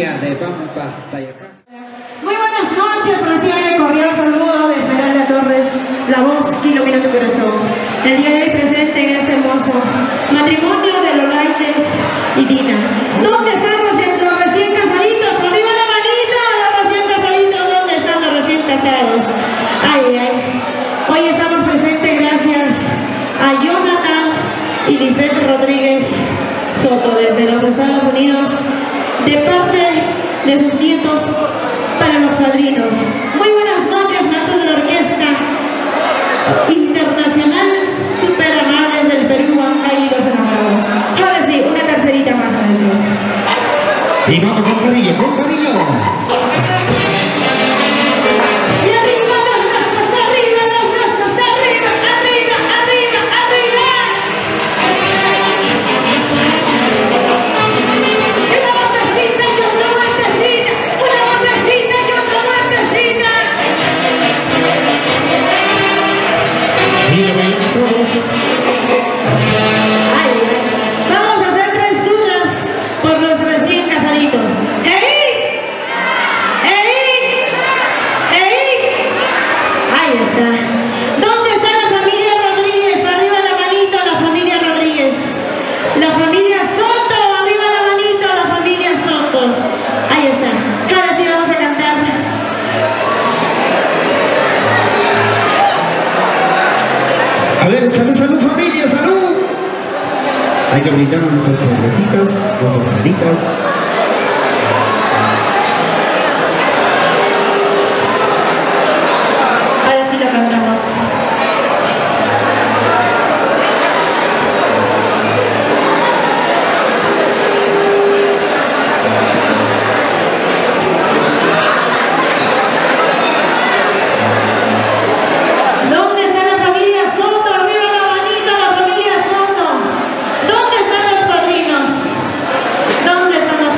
Speaker 2: familia de Pampas Tayacá.
Speaker 3: Muy buenas noches, recibe cordial saludo de Saralia Torres, la voz que ilumina tu corazón. El día de hoy presente en este hermoso matrimonio de Lolaites y Dina. ¿Dónde están los recién casaditos? ¡Arriba la manita! Los recién casaditos, ¿dónde están los recién casados? Ay, ay. Hoy estamos presentes gracias a Jonathan y Lisbeth Rodríguez Soto desde los Estados Unidos, de parte de sus nietos para los padrinos. Muy buenas noches, maestros de la Orquesta Internacional, super amables del Perú, han caído enamorados. Ahora sí, una tercerita más, maestros.
Speaker 2: Y vamos con cariño, con cariño.
Speaker 3: Y arriba los brazos, arriba los brazos, arriba, arriba, arriba, arriba. Una vueltecita y otra vueltecita, una vueltecita y otra vueltecita.
Speaker 2: Mira, vayan todos.
Speaker 3: Ay, vamos a hacer 3 zurras por los recién casaditos. ¡Ey! ¡Ey! ¡Ey! Ahí está. ¿Dónde está la familia Rodríguez? Arriba la manito, la familia Rodríguez. La familia Soto, arriba la manito, la familia Soto. Ahí está. Ahora sí vamos a cantar.
Speaker 2: A ver, salud, salud familia, salud. Hay que brindar nuestras cervecitas, nuestras charitas.
Speaker 3: Ahora sí lo cantamos. ¿Dónde está la familia Soto? Arriba la manita, la familia Soto. ¿Dónde están los padrinos? ¿Dónde están los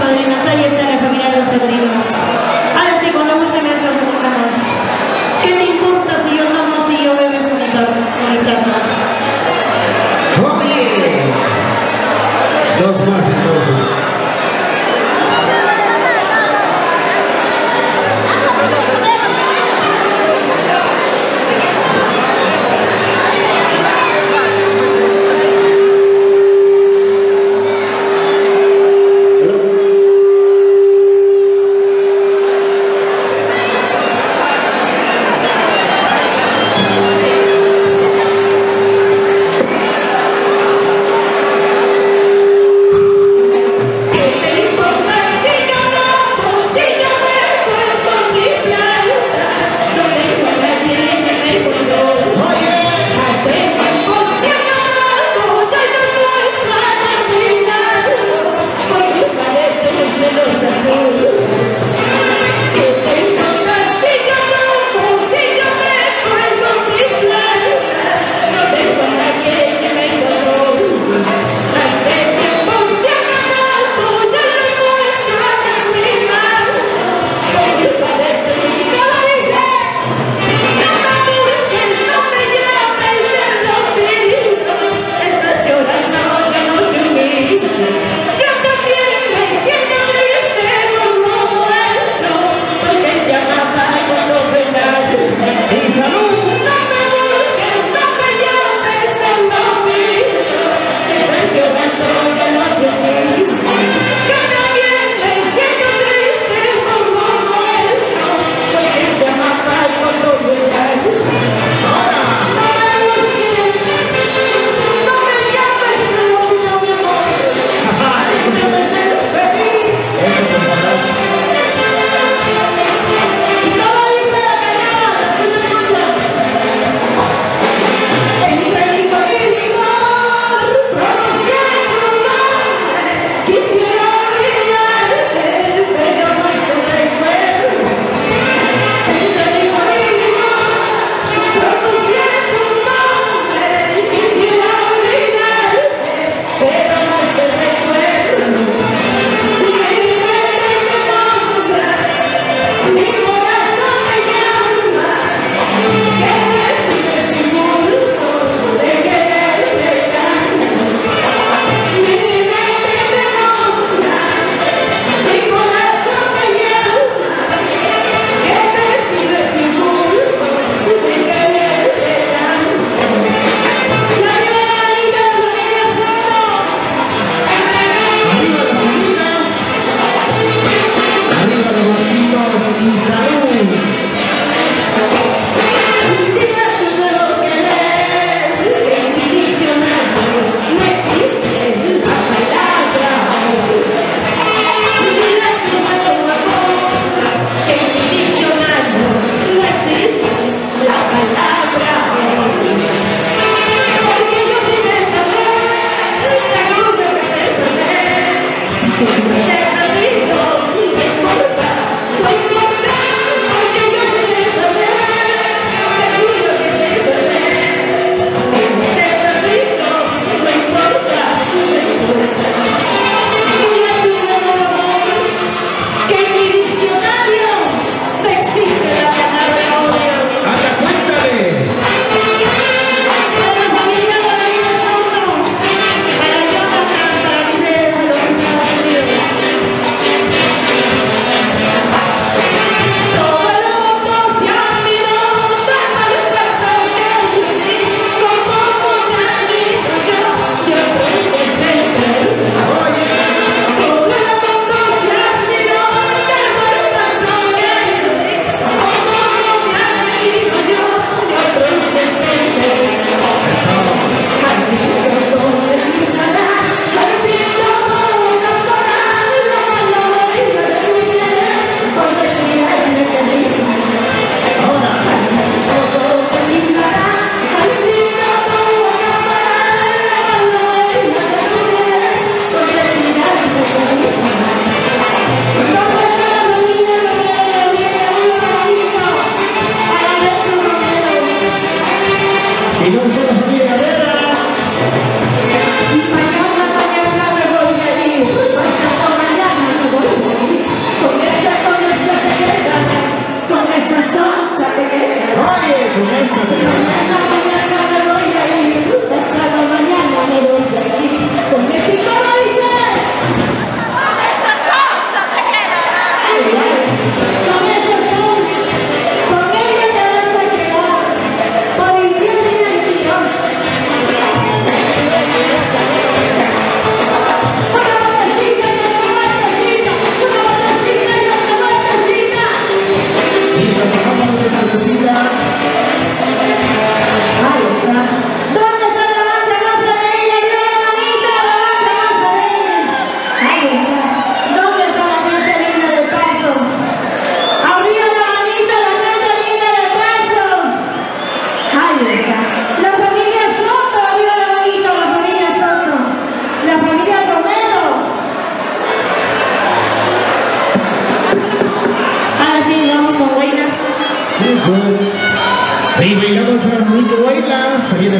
Speaker 2: Y bailamos a Ruito Guaylas, se viene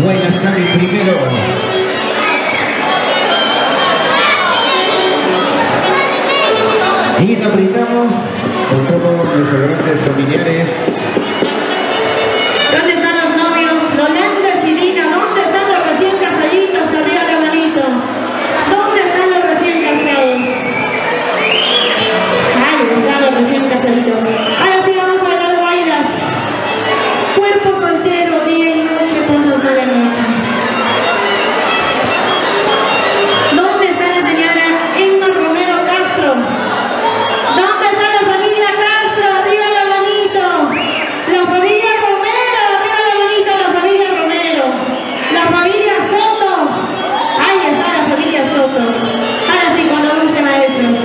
Speaker 2: Guaylas Cami primero. Y nos brindamos con todos nuestros grandes familiares.
Speaker 3: ¿Dónde están los novios? Lolandes y Dina, ¿dónde están los recién casaditos? Arriba la manito. ¿Dónde están los recién casados? Ahí están los recién casaditos. Ahora sí vamos a bailar guaylas. Cuerpo soltero, día y noche, todos de la noche. ¿Dónde está la señora Emma Romero Castro? ¿Dónde está la familia Castro? Arriba la manito. La familia Romero, arriba la manito, la familia Romero. La familia Soto. Ahí está la familia Soto. Ahora sí, cuando guste, maestros.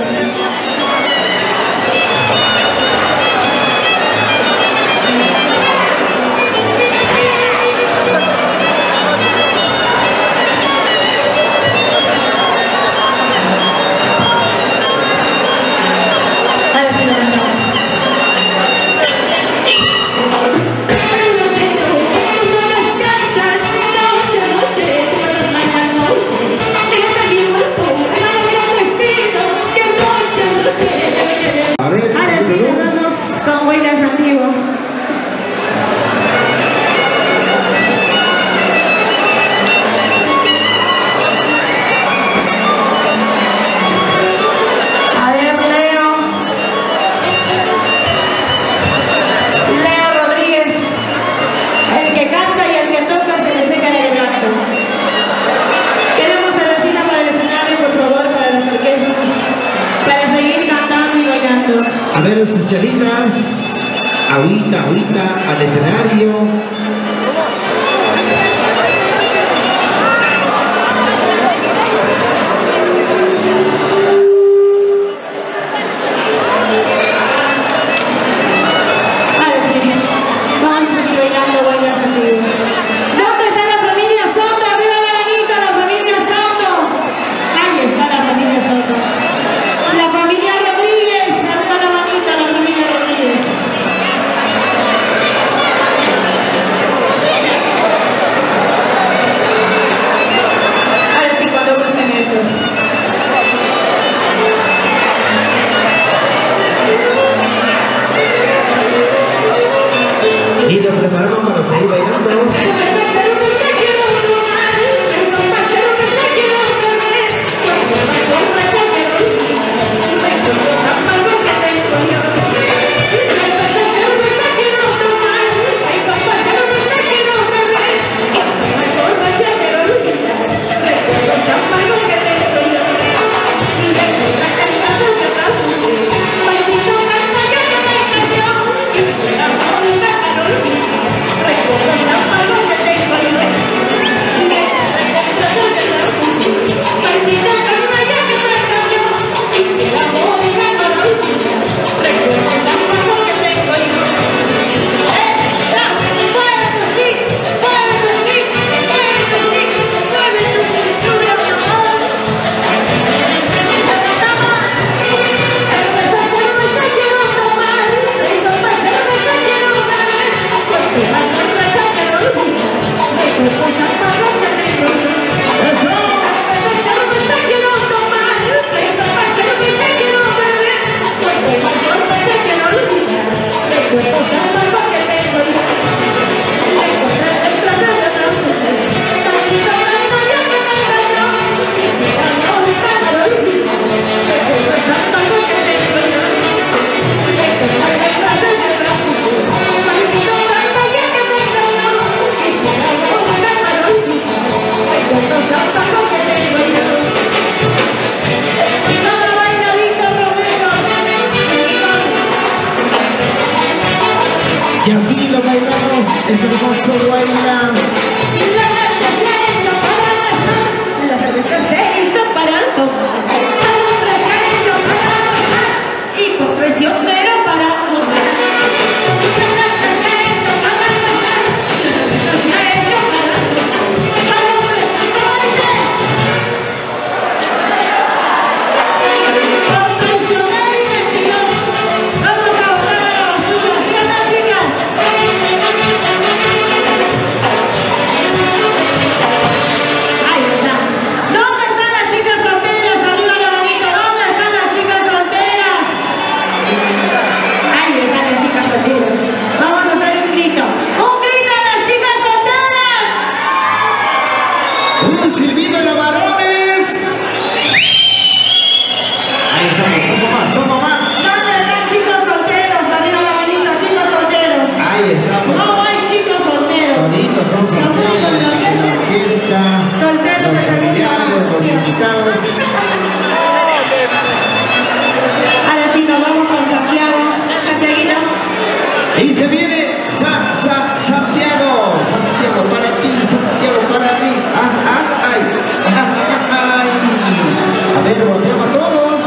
Speaker 2: A ver sus chalitas, agüita al escenario.
Speaker 3: Ahora sí, vamos a seguir bailando guaylas antiguas. ¿Dónde está la familia Soto? Arriba la manito, la familia Soto. Ahí está la familia Soto.
Speaker 2: sabroso bailas.
Speaker 3: La marcha se ha hecho para gastar, la cerveza se hizo para tomar, el hombre se ha hecho para gozar y por presión era para comer. La marcha se ha hecho para gastar, la cerveza se ha hecho para tomar, al hombre se ha por traicionar y mentiroso, vamos a botar a la basura, ¿sí o no, chicas? Ahí está. ¿Dónde están las chicas solteras? Arriba la manito. ¿Dónde están las chicas solteras? Ahí están las chicas solteras. Vamos a hacer un grito. ¡Un grito a las chicas solteras!
Speaker 2: Un silbido a los varones. Ahí estamos, somos más.
Speaker 3: ¿Dónde están chicos solteros? Arriba la manito, chicos solteros.
Speaker 2: Ahí estamos.
Speaker 3: No hay chicos solteros.
Speaker 2: Toditos son solteros en la orquesta.
Speaker 3: Solteros
Speaker 2: Los
Speaker 3: de segunda
Speaker 2: familiares, los
Speaker 3: opción.
Speaker 2: invitados.
Speaker 3: Ahora sí, nos vamos con Santiago. Santiaguito.
Speaker 2: Y se viene Santiago. Santiago para ti, Santiago para mí. Ay. A ver, volteamos todos.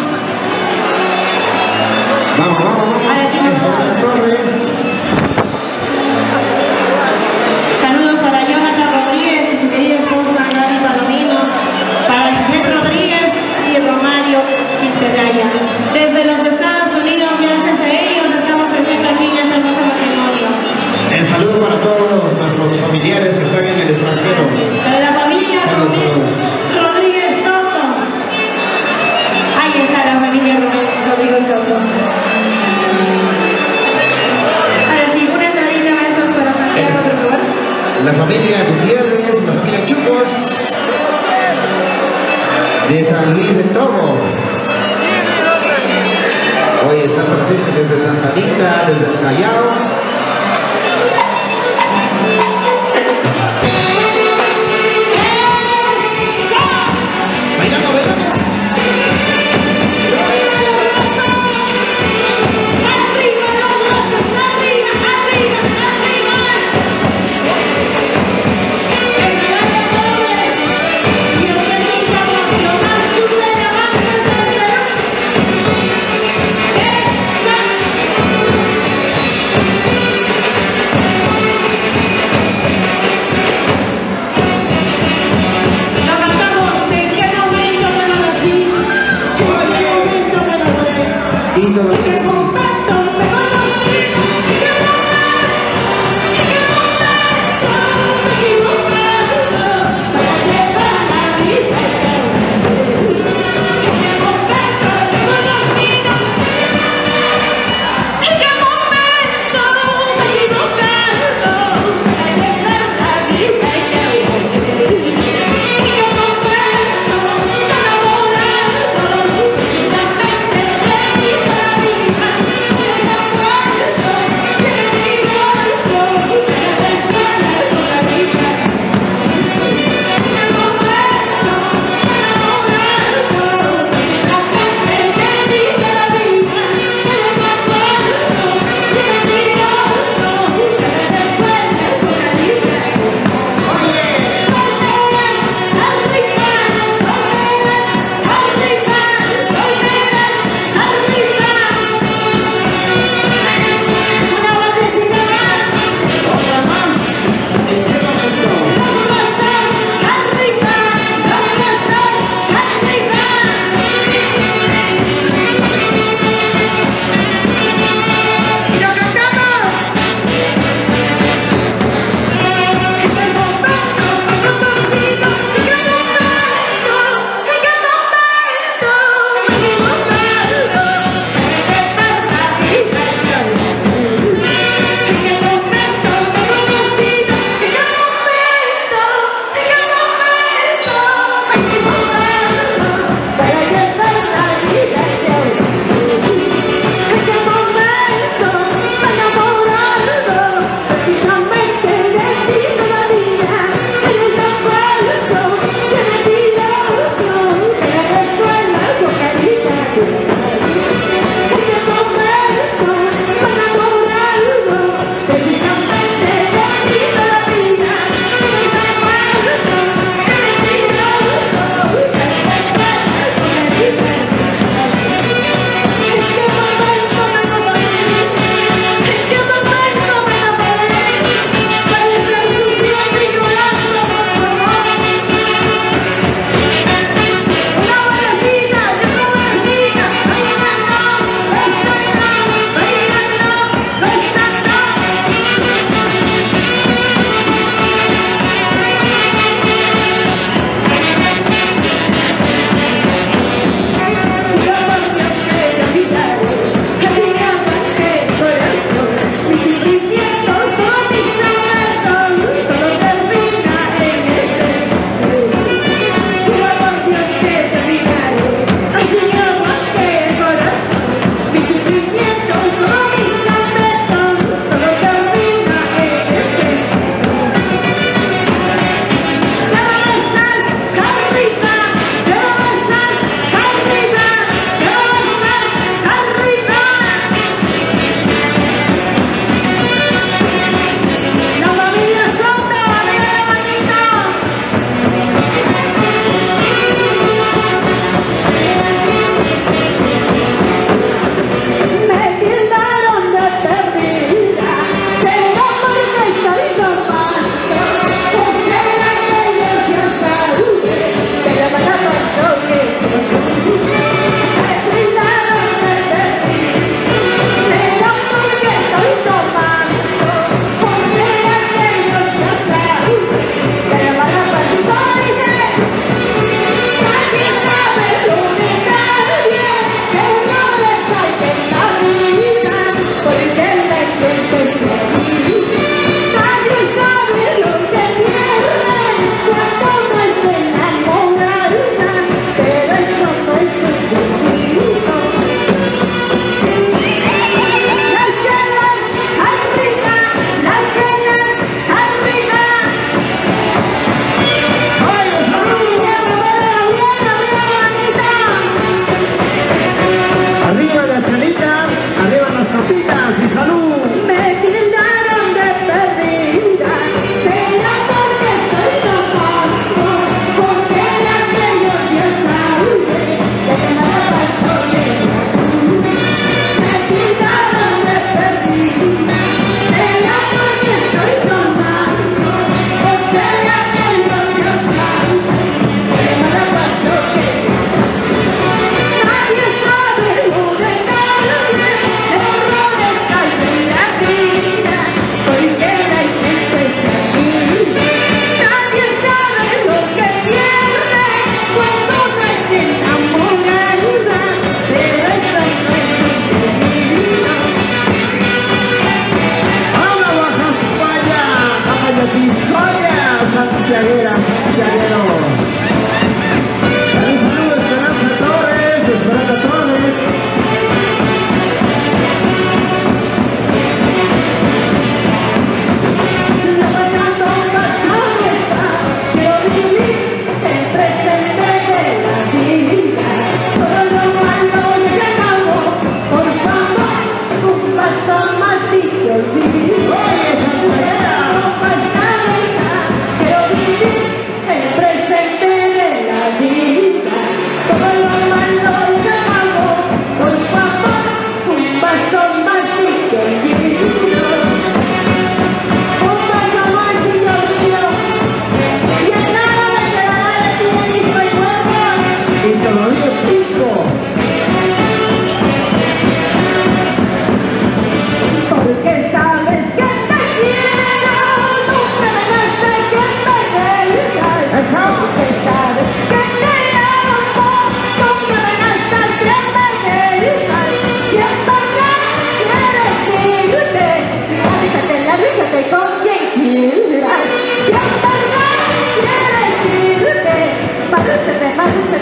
Speaker 2: Vamos.
Speaker 3: Ahora sí,
Speaker 2: Esmeralda Torres.
Speaker 3: Saludos para Jonathan Rodríguez y su querida esposa Gaby Palomino, para Lisette Rodríguez y Romario Quisperaya. Desde los Estados Unidos, gracias a ellos, estamos presentes aquí en este hermoso matrimonio.
Speaker 2: El saludo para todos nuestros familiares que están en el extranjero.
Speaker 3: Para la familia
Speaker 2: Saludos.
Speaker 3: Rodríguez Soto. Ahí está la familia Rodríguez Soto. Ahora sí, una entradita, maestros, para Santiago, por favor.
Speaker 2: La familia Gutiérrez, la familia Chupos de San Luis de Togo. Hoy están presentes desde Santa Anita, desde el Callao. Bailamos.
Speaker 3: Arriba los brazos, arriba. Esmeralda Torres y Orquesta Internacional Superamantes del Perú. ¡Esa!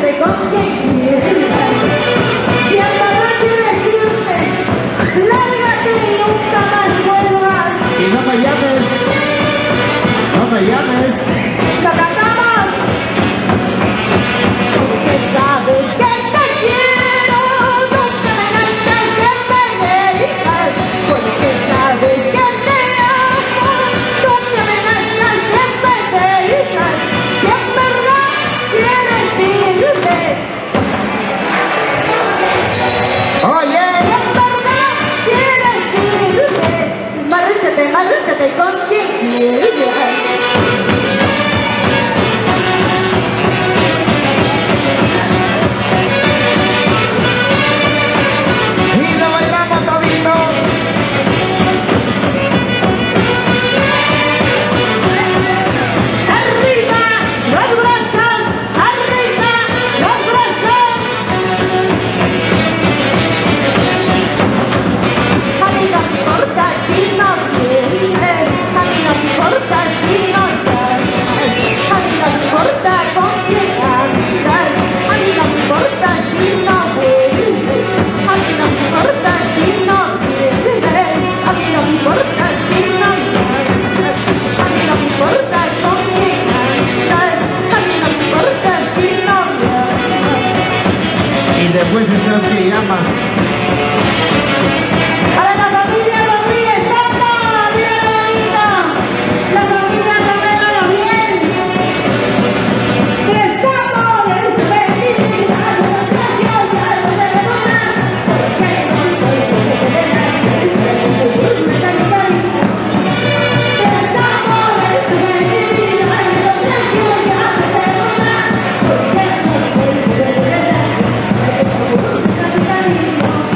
Speaker 3: márchate con quien quieras. Si en verdad quieres irte, lárgate y nunca más vuelvas.
Speaker 2: Y no me llames, no me llames.
Speaker 3: ¡Lo cantamos! Porque sabes que te quiero, nunca me dejes que me digas. Porque sabes que te amo, nunca me dejes que me digas. Si en verdad quieres irte,
Speaker 2: Oye,
Speaker 3: si en verdad quieres irte, márchate con quien quieras.
Speaker 2: y lo bailamos toditos.
Speaker 3: Arriba los brazos, arriba los brazos. A mí no me importa si no quieres, a mí no me importa si no quieres, a mí no me importa con quién andas, a mí no me importa si no quieres, a mí no me importa si no quieres, a mí no me importa si no quieres, a mí no me importa con quién andas, a mí no me importa si no quieres.
Speaker 2: Y después estás que llamas.
Speaker 3: Para la familia Rodríguez Santa, arriba la manita. La familia Romero la bien. Tres amores felicidades, gracias ya no se demoran. Porque no soy porque te dejan, seguro me dan cariño. Tres amores felicidades, gracias ya no se demoran. Porque no soy porque te dejan, seguro me dan cariño.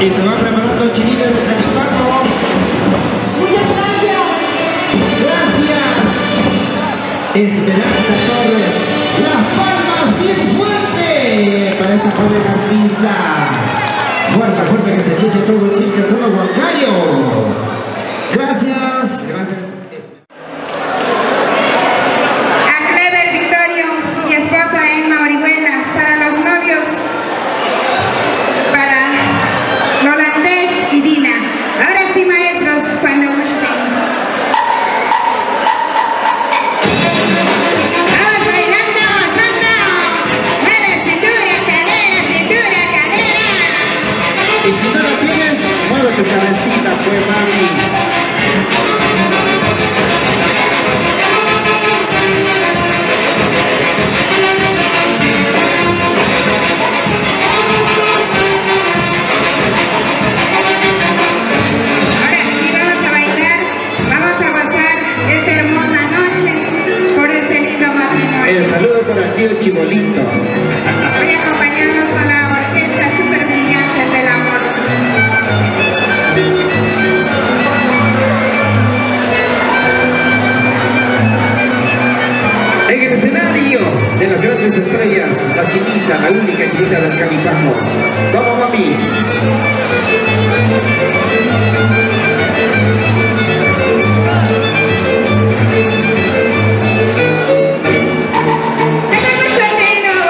Speaker 2: Y se va preparando Chinita de Calipaco.
Speaker 3: Muchas gracias.
Speaker 2: Gracias. Esperanza Torres. Las palmas bien fuerte para esta joven artista. Fuerte, fuerte, que se escuche todo Chile, todo Huancayo. Gracias. Gracias.
Speaker 5: A Clever Victorio y esposa Emma Orihuela, para los novios, para Lolandés y Dina. Ahora sí, maestros, cuando gusten. Vamos bailando, Santa. Mueve cintura, cadera.
Speaker 2: Y si no la tienes, mueve tu cabecita, pues, mami. El saludo para el tío Chibolito.
Speaker 5: Hoy acompañados con la orquesta Super Brillantes del Amor.
Speaker 2: En el escenario de las grandes estrellas, la chiquita, la única chiquita del Calipajo. Vamos, mami.
Speaker 5: Tenemos solteros.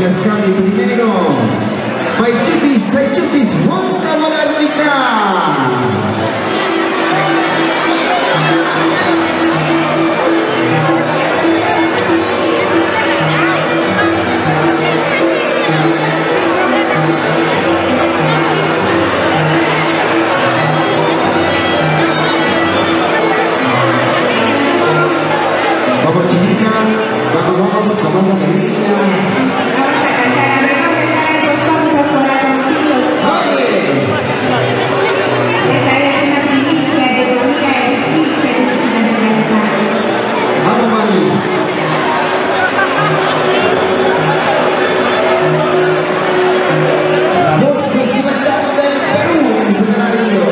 Speaker 2: les cambie primero. Chaychupis, monta monárquica. Vamos chiquita, vamos con más alegría.
Speaker 5: Vamos a cantar, a ver dónde están esos tontos corazoncitos.
Speaker 2: ¡Oye!
Speaker 5: Esta es una primicia de tu amiga Edith Quispe, tu chiquita de cantar.
Speaker 2: Vamos, mami. La voz sentimental del Perú, escenario.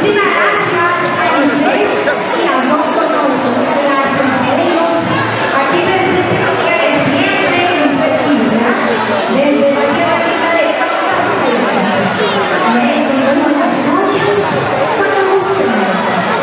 Speaker 6: Muchísimas gracias a Lisbeth y a Don Conozco. Muchas gracias a ellos. Aquí presente amiga de siempre, Lisbeth Isla, desde la tierra rica de Pampas. Maestro, muy buenas noches. Cuando gusten, maestros.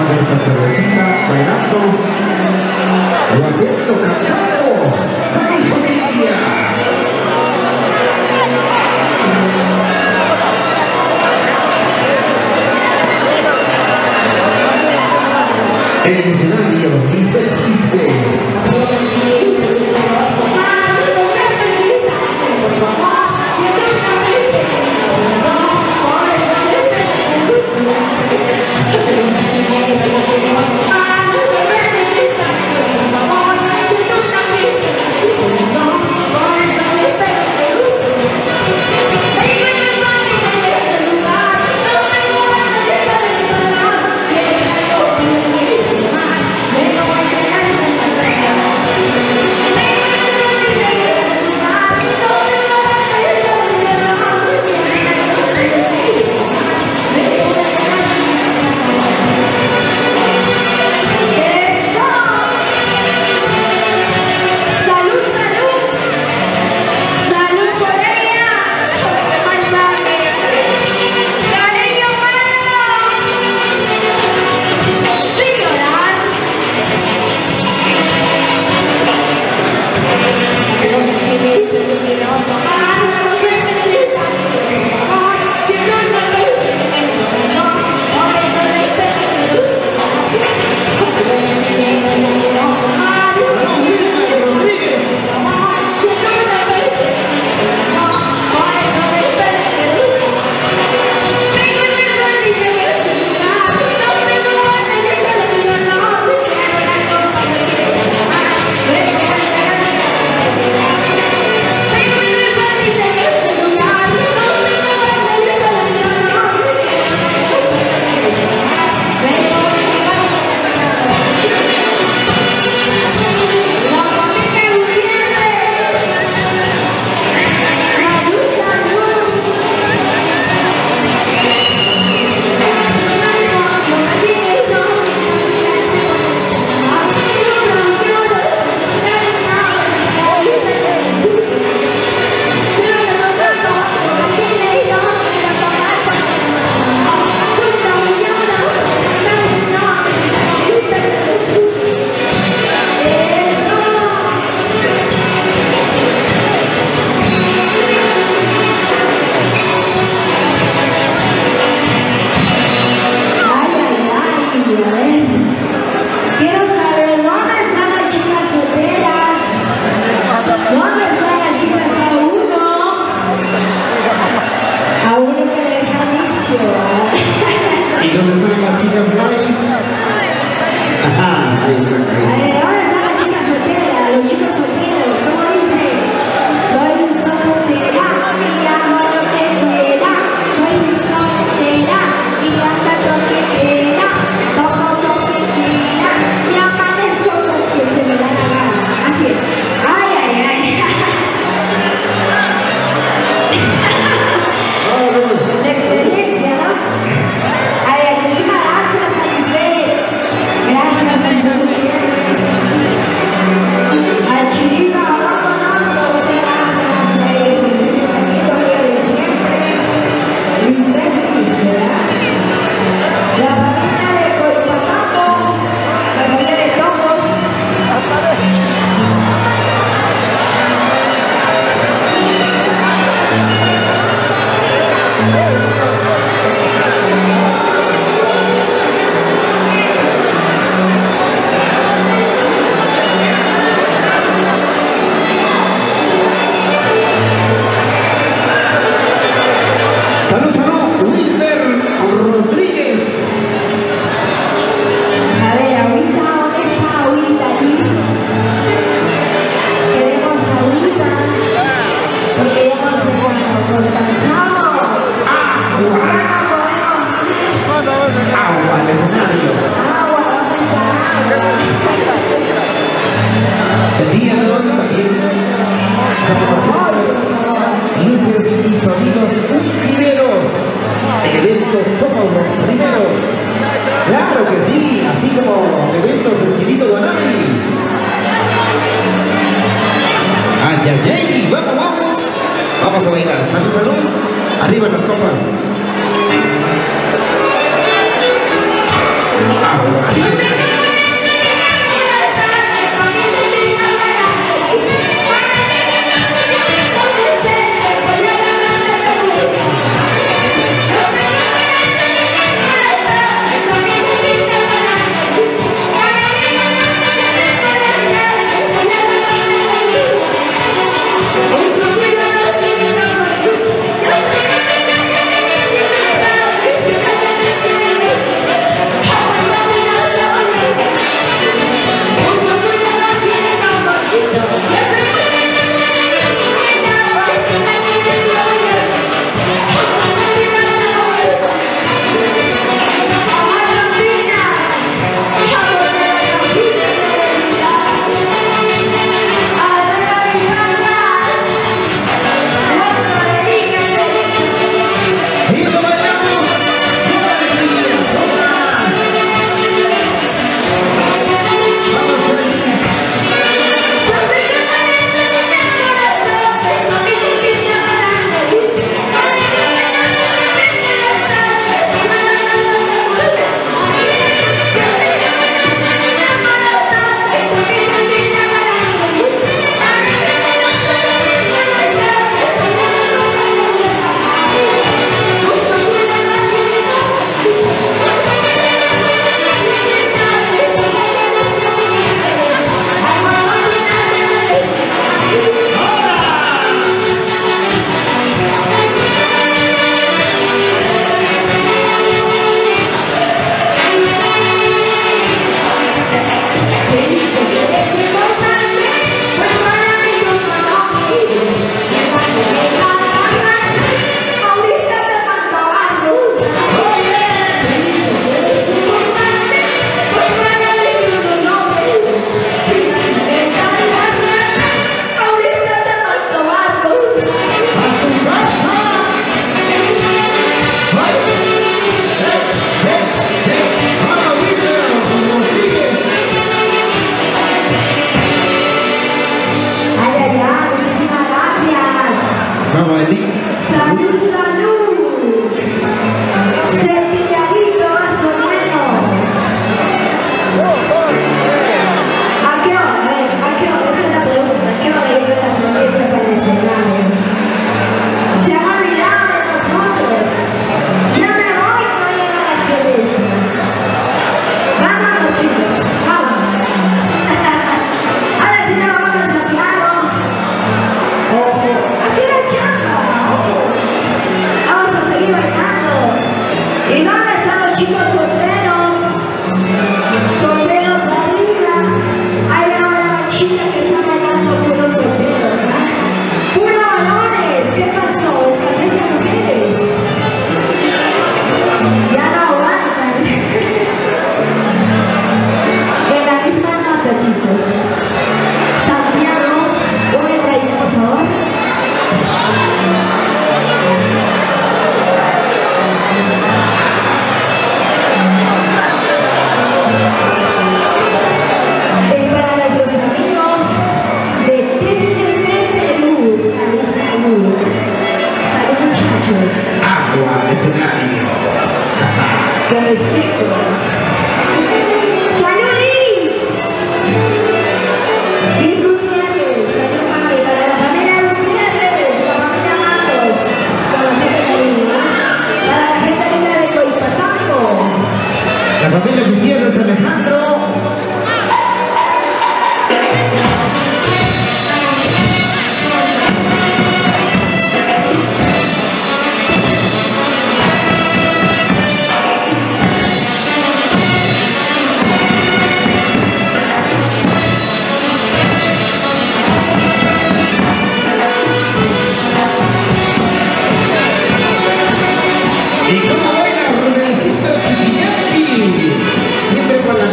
Speaker 2: tomando esta cervecita, bailando, guapeando, cantando. ¡Salud, familia! El escenario, Lisbeth Quispe. ¿Y dónde están las chicas ahí? Ajá, ahí están.
Speaker 6: ¿Dónde están las chicas solteras? Los chicos solteros, ¿cómo dice? Soy soltera y hago lo que quiera. Soy soltera y ando lo que quiera. Toco lo que quiera y amanezco con que se me da la gana. Así es. Ay, ay, ay. La experiencia, ¿no? Ay, muchísimas gracias a Lisbeth. Gracias a Antonio Gutiérrez. Al Chirito, no lo conozco. Muchas gracias. Sus hijos aquí todavía de siempre. Lisbeth, ¿verdad? La familia de Coipatapo. La familia de todos.
Speaker 2: Salud, salud, Wilmer Rodríguez.
Speaker 6: A ver, ahorita, ¿dónde está ahorita, Liz? Queremos ahorita, porque ya no sé cuántos nos cansamos.
Speaker 2: Agua al escenario.
Speaker 6: Agua, ¿dónde está agua?
Speaker 2: El día de hoy también se presenta luces y sonidos ultimeros. En eventos somos los primeros. Claro que sí, así como eventos en Chilito Guanay. Ayayay, vamos, vamos. Vamos a bailar. Salud, salud. Arriba las copas. Agua. Y cómo baila Rubensito Chiquiñaki, siempre con la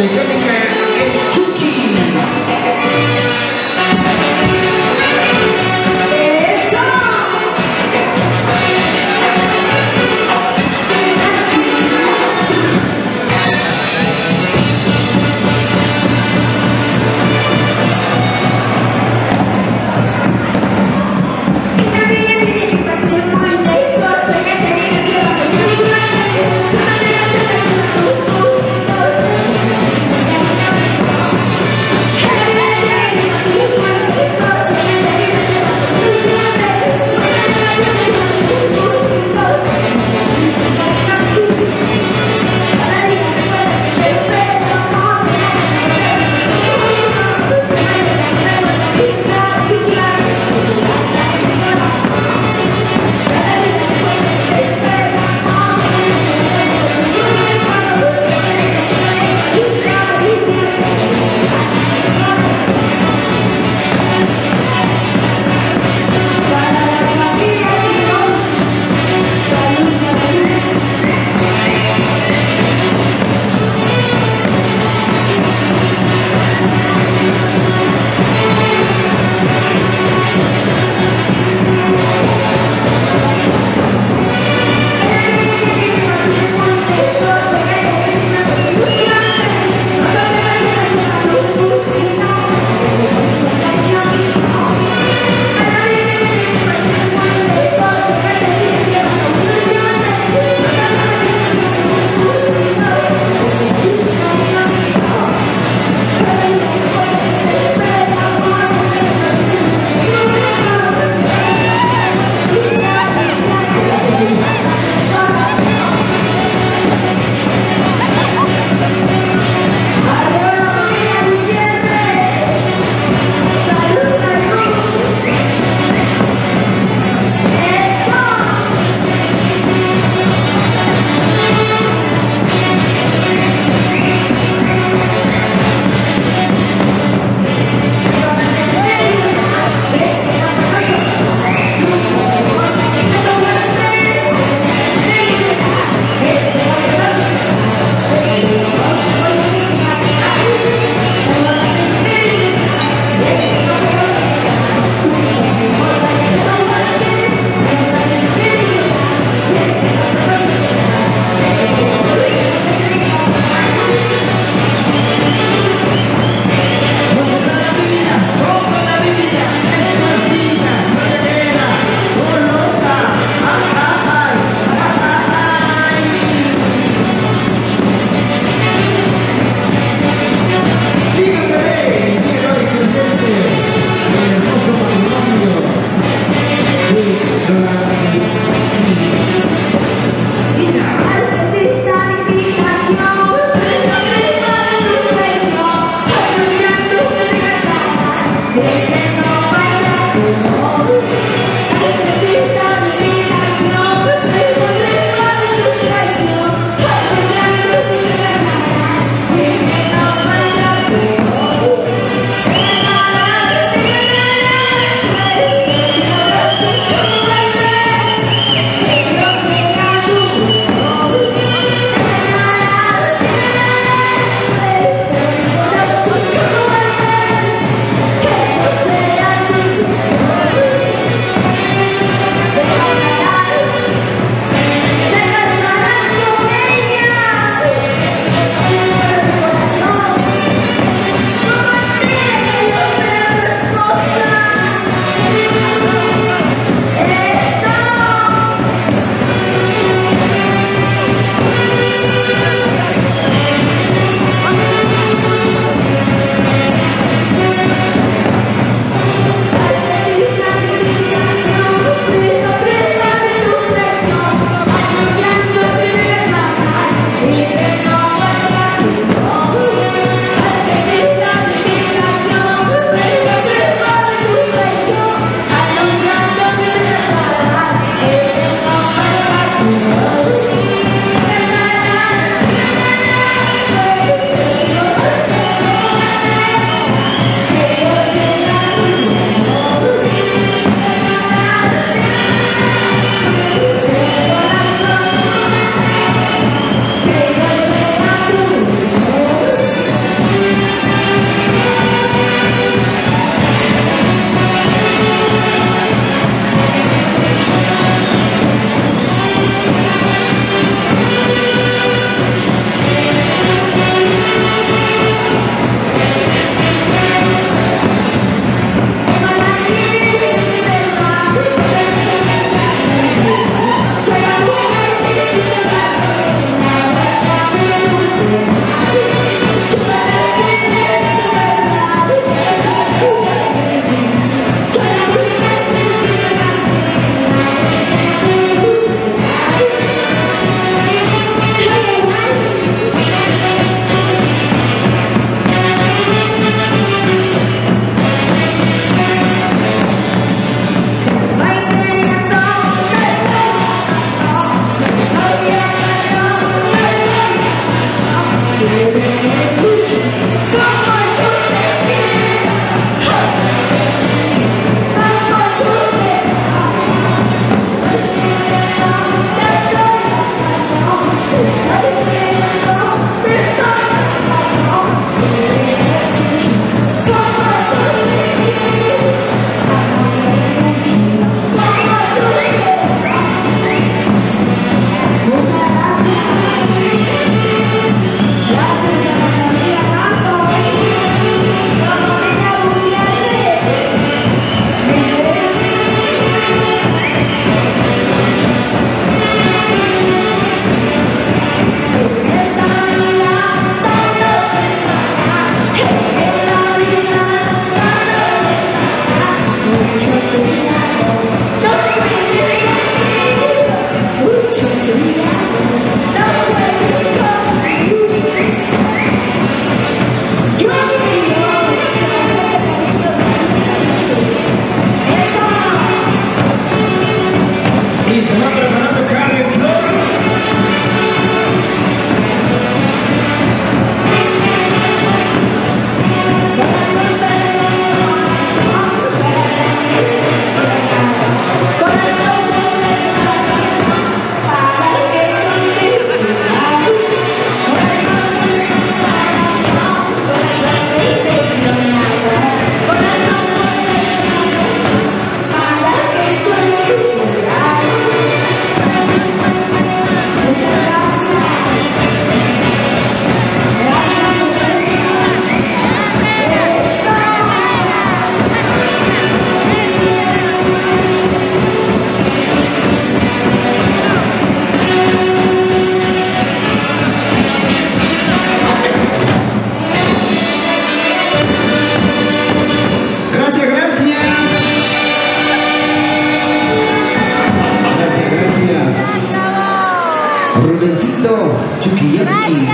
Speaker 2: Rubencito Chucky Yankee,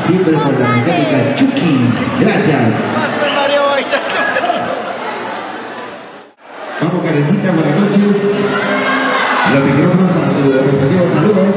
Speaker 2: siempre por la mecánica Chucky. Gracias. Vamos, Carecita, buenas noches. Los micrófonos para tus respectivos saludos.